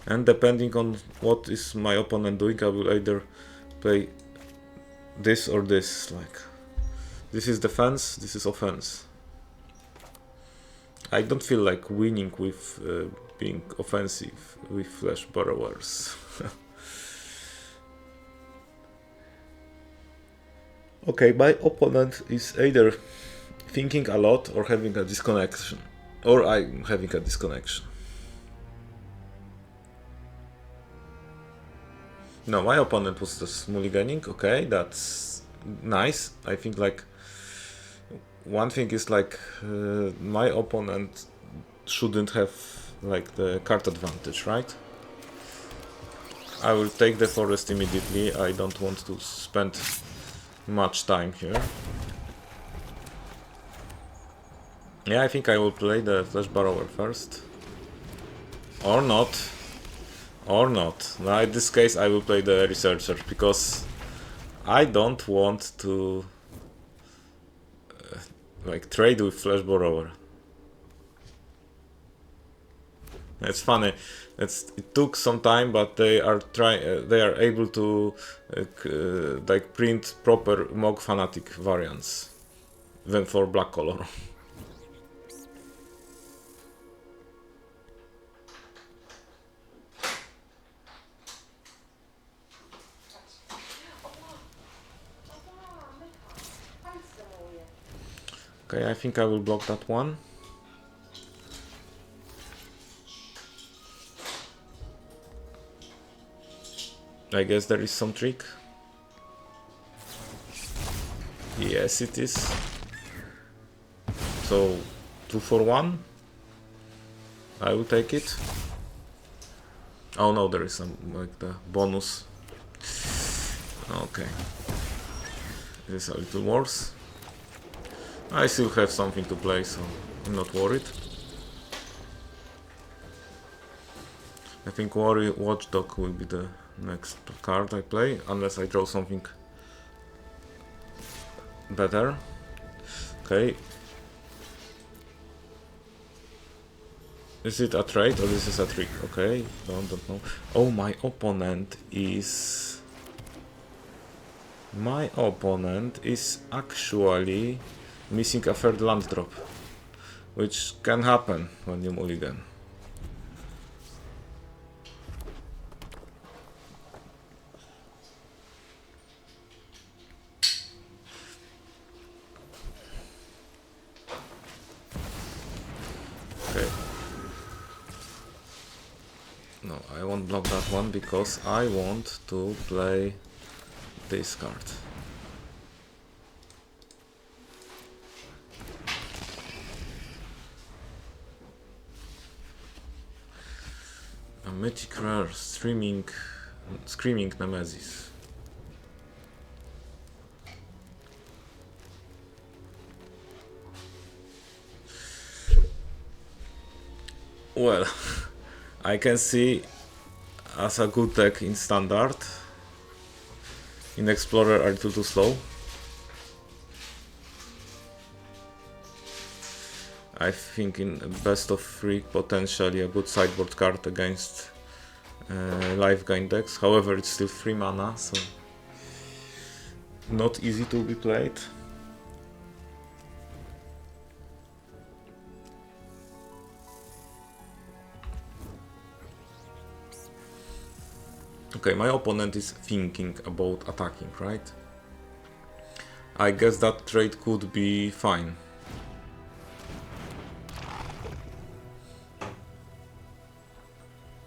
And depending on what is my opponent doing, I will either play this or this. Like, this is defense, this is offense. I don't feel like winning with being offensive with Flesh Borrowers. Okay, my opponent is either thinking a lot or having a disconnection. Or I'm having a disconnection. No, my opponent was just mulliganing. Okay, that's nice. I think like one thing is like my opponent shouldn't have like the card advantage, right? I will take the forest immediately. I don't want to spend much time here. Yeah, I think I will play the Flesh Borrower first. Or not. Or not. Now, in this case, I will play the Researcher, because I don't want to like trade with Flesh Borrower. It's funny. It took some time, but they are they are able to like print proper Mog Fanatic variants, even for black color. Okay, I think I will block that one. I guess there is some trick. Yes, it is. So 2 for 1. I will take it. Oh no, there is some like the bonus. Okay. This is a little worse. I still have something to play, so I'm not worried. I think Watchdog will be the next card I play, unless I draw something better. Okay. Is it a trade or this is a trick? Okay, don't know. Oh, my opponent is actually missing a third land drop, which can happen when you mulligan. Okay. No, I won't block that one because I want to play this card. A Mythic Rare Screaming Nemesis. Well, I can see as a good deck in Standard. In Explorer a little too slow. I think in best of 3 potentially a good sideboard card against life gain decks. However, it's still 3 mana, so not easy to be played. Okay, my opponent is thinking about attacking, right? I guess that trade could be fine.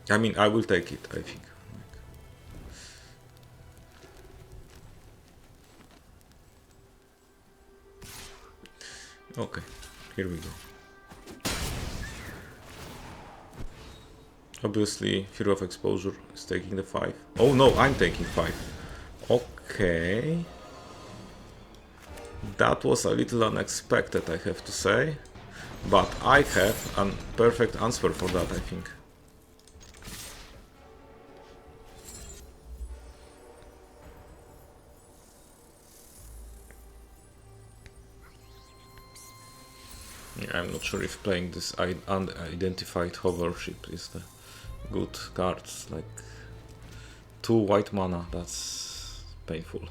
I mean, I will take it, I think. Okay, here we go. Obviously, Fear of Exposure is taking the 5. Oh no, I'm taking 5. Okay. That was a little unexpected, I have to say. But I have a perfect answer for that, I think. Yeah, I'm not sure if playing this unidentified hovership is the good cards. Like 2 white mana, that's painful.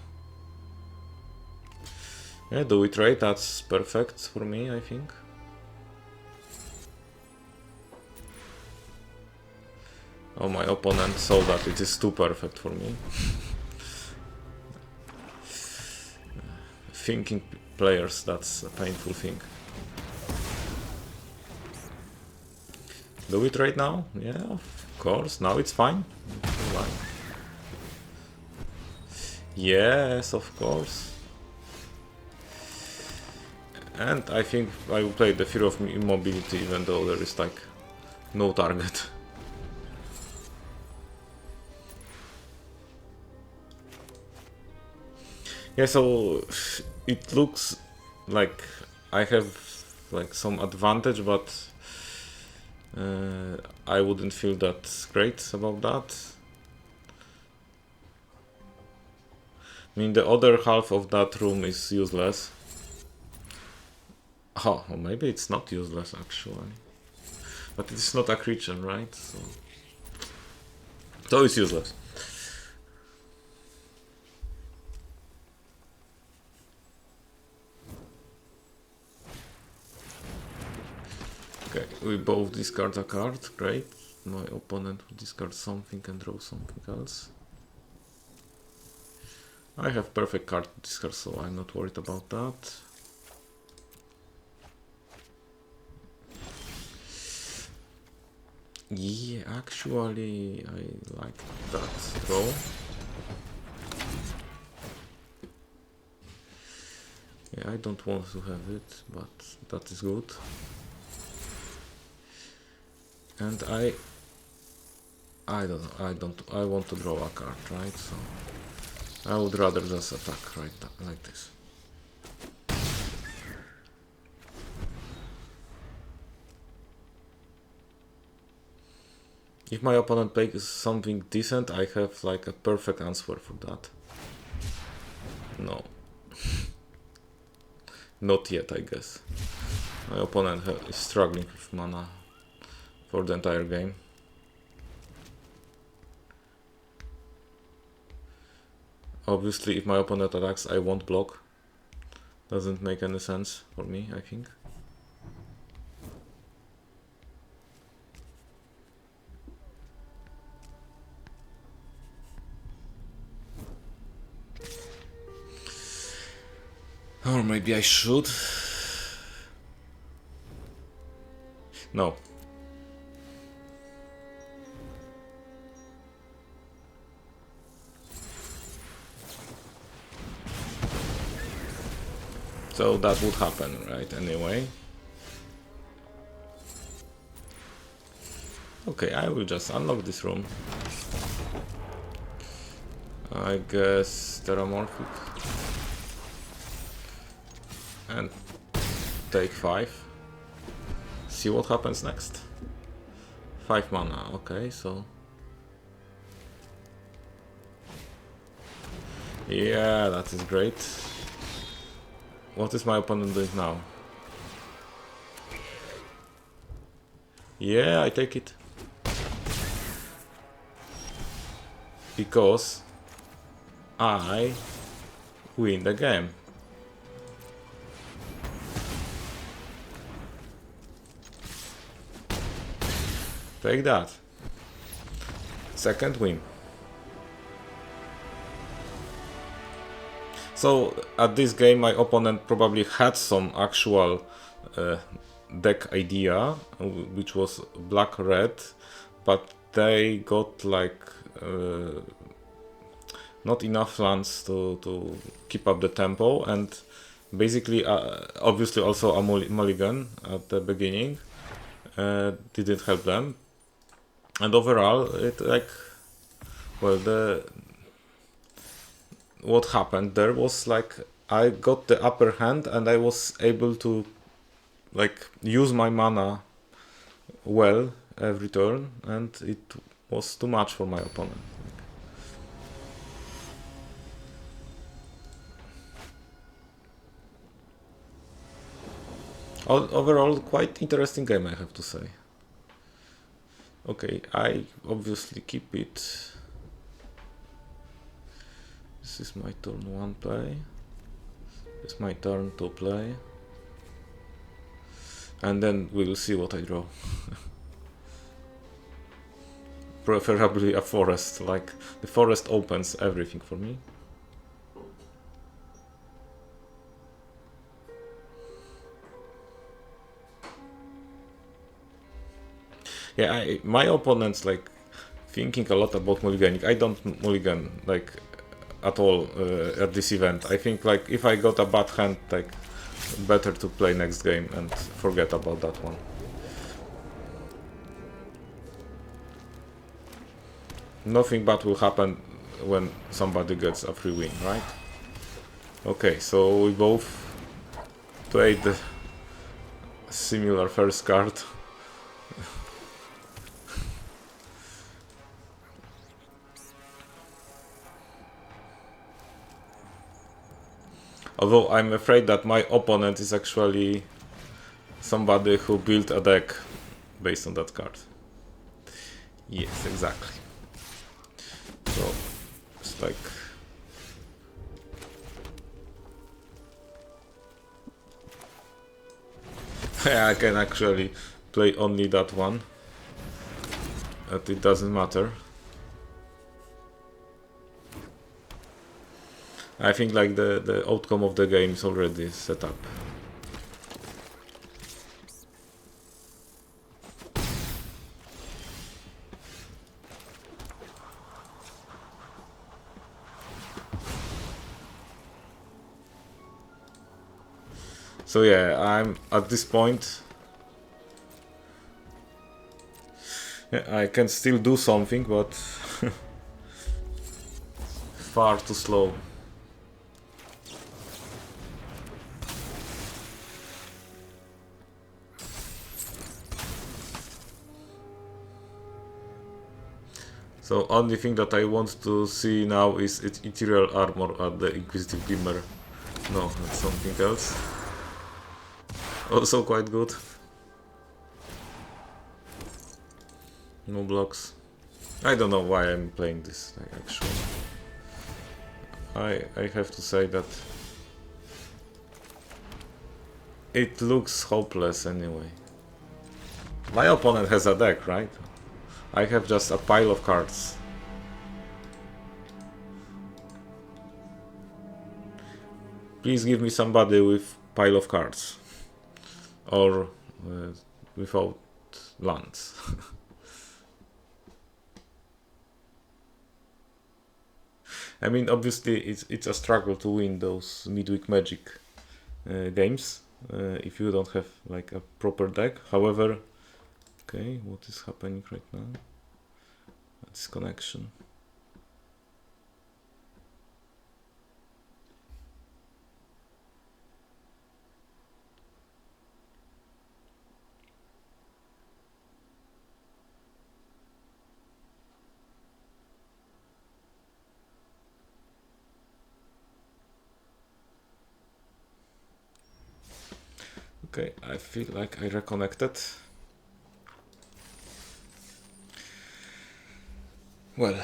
Yeah, do we trade? That's perfect for me, I think. Oh, my opponent saw that it is too perfect for me. Thinking players, that's a painful thing. Do we trade now? Yeah, of course. Now it's fine. Yes, of course. And I think I will play the Fear of Immobility even though there is like no target. Yeah, so it looks like I have like some advantage, but I wouldn't feel that great about that. I mean, the other half of that room is useless. Oh, or maybe it's not useless actually. But it's not a creature, right? So it's useless. Okay, we both discard a card, great. My opponent will discard something and draw something else. I have perfect card to discard, so I'm not worried about that. Yeah, actually, I like that draw. I don't want to have it, but that is good. And I want to draw a card, right? So I would rather just attack right like this. If my opponent plays something decent, I have like a perfect answer for that. No. Not yet, I guess. My opponent is struggling with mana for the entire game. Obviously, if my opponent attacks, I won't block. Doesn't make any sense for me, I think. Or maybe I should. No. So that would happen, right? Anyway. Okay, I will just unlock this room. I guess Terramorphic. And take 5. See what happens next. 5 mana, okay, so... Yeah, that is great. What is my opponent doing now? Yeah, I take it. Because I win the game. Take that. Second win. So at this game my opponent probably had some actual deck idea, which was black-red, but they got like not enough lands to keep up the tempo, and basically obviously also a mulligan at the beginning didn't help them. And overall, it like, well, what happened there was like I got the upper hand and I was able to like use my mana well every turn, and it was too much for my opponent. Overall, quite interesting game, I have to say. Okay, I obviously keep it. This is my turn 1 play. It's my turn to play. And then we'll see what I draw. Preferably a forest, like the forest opens everything for me. Yeah, my opponent's like thinking a lot about mulliganing. I don't mulligan like at all at this event. I think like if I got a bad hand, like better to play next game and forget about that one. Nothing bad will happen when somebody gets a free win, right? Okay, so we both played the similar first card. Although I'm afraid that my opponent is actually somebody who built a deck based on that card. Yes, exactly. So it's like I can actually play only that one, but it doesn't matter. I think like the outcome of the game is already set up. So yeah, I'm at this point. Yeah, I can still do something, but far too slow. So only thing that I want to see now is its ethereal armor at the Inquisitive Glimmer. No, that's something else. Also quite good. No blocks. I don't know why I'm playing this, actually. I have to say that it looks hopeless anyway. My opponent has a deck, right? I have just a pile of cards. Please give me somebody with pile of cards. Or without lands. I mean, obviously it's a struggle to win those Midweek Magic games if you don't have like a proper deck. However, okay, what is happening right now? Disconnection. Okay, I feel like I reconnected. Well,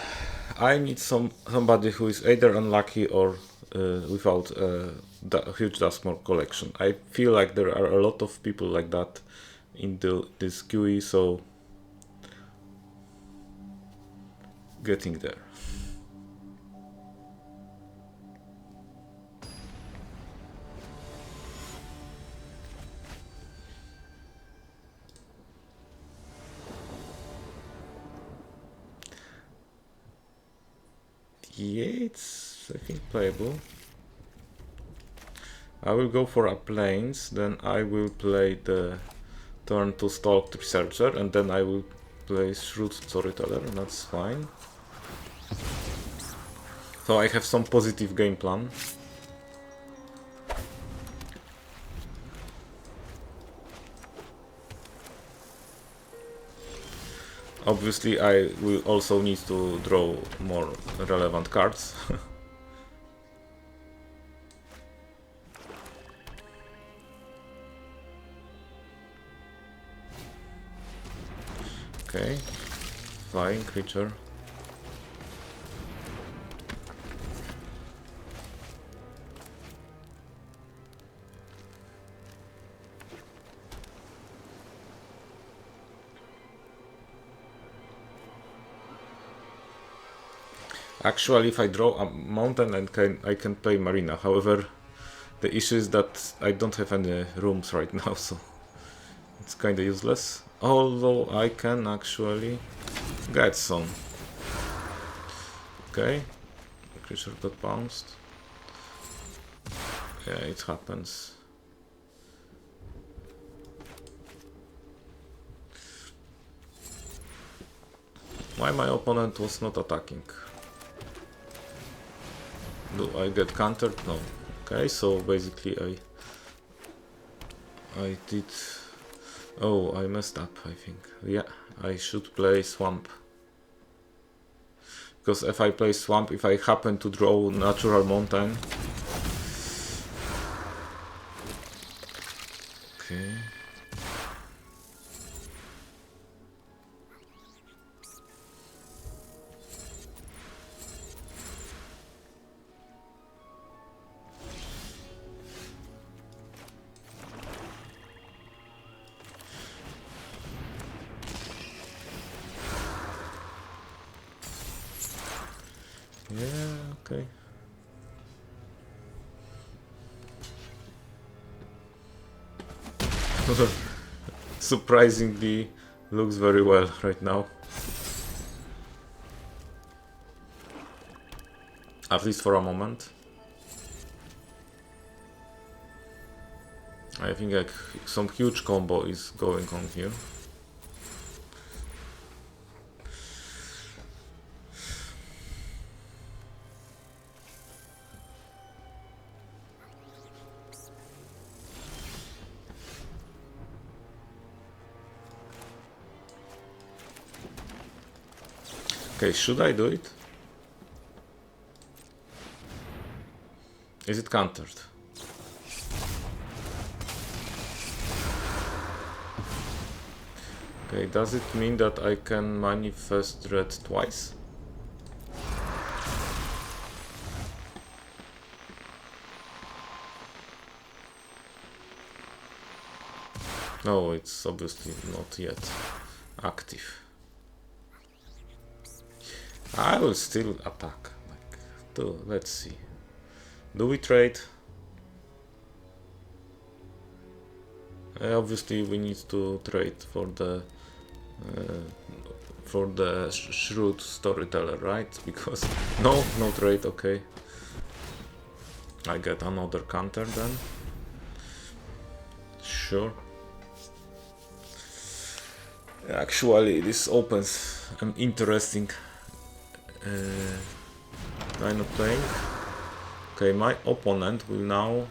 I need somebody who is either unlucky or without a huge Duskmourn collection. I feel like there are a lot of people like that in this QE, so getting there. Yeah, it's I think playable. I will go for a plains, then I will play the turn to Stalked Researcher, and then I will play Shrewd Storyteller, and that's fine. So I have some positive game plan. Obviously I will also need to draw more relevant cards. Okay, flying creature. Actually, if I draw a mountain, I can play Marina. However, the issue is that I don't have any rooms right now, so it's kinda useless. Although I can actually get some. Okay, the creature got bounced. Yeah, it happens. Why my opponent was not attacking? Do I get countered? No. Okay, so basically I did... Oh, I messed up, I think. Yeah, I should play Swamp. Because if I play Swamp, if I happen to draw Natural Mountain... Okay... Yeah, okay. Surprisingly, looks very well right now. At least for a moment. I think like some huge combo is going on here. Okay, should I do it? Is it countered? Okay, does it mean that I can manifest red twice? No, it's obviously not yet active. I will still attack. Let's see. Do we trade? Obviously, we need to trade for the shrewd storyteller, right? Because no trade. Okay, I get another counter then. Sure. Actually, this opens an interesting kind of playing. Okay, my opponent will now.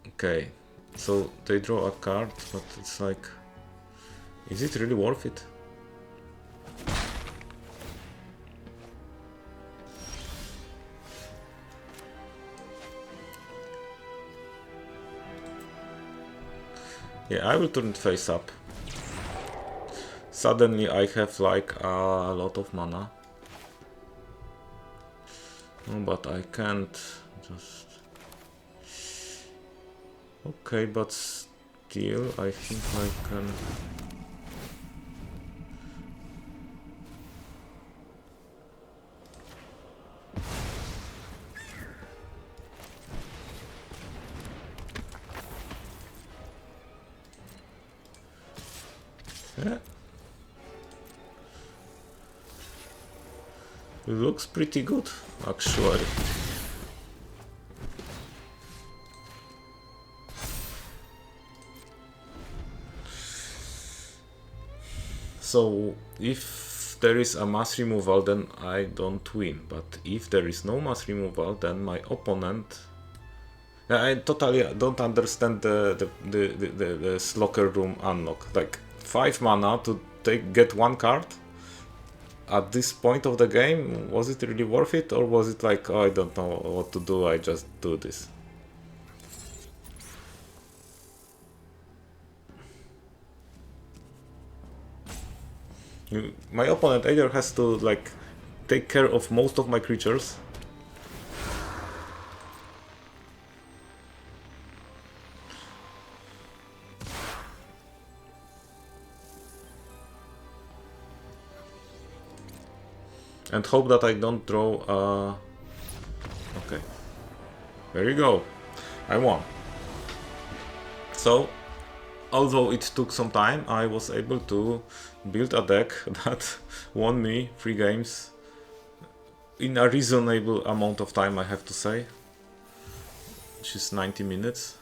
Okay, so they draw a card, but it's like, is it really worth it? Yeah, I will turn it face up. Suddenly I have like a lot of mana. Oh, but I can't just... Okay, but still I think I can... Yeah. It looks pretty good, actually. So, if there is a mass removal, then I don't win. But if there is no mass removal, then my opponent... I totally don't understand the locker room unlock. Like, 5 mana to get 1 card? At this point of the game, was it really worth it? Or was it like, oh, I don't know what to do, I just do this? My opponent either has to like take care of most of my creatures, and hope that I don't draw okay, there you go, I won. So although it took some time, I was able to build a deck that won me 3 games in a reasonable amount of time, I have to say, which is 90 minutes.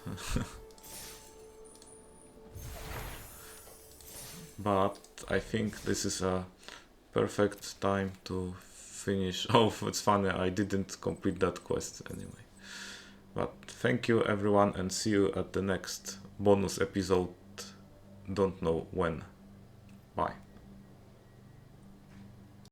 But I think this is a perfect time to finish. Oh, it's funny, I didn't complete that quest anyway. But thank you everyone, and see you at the next bonus episode. Don't know when. Bye.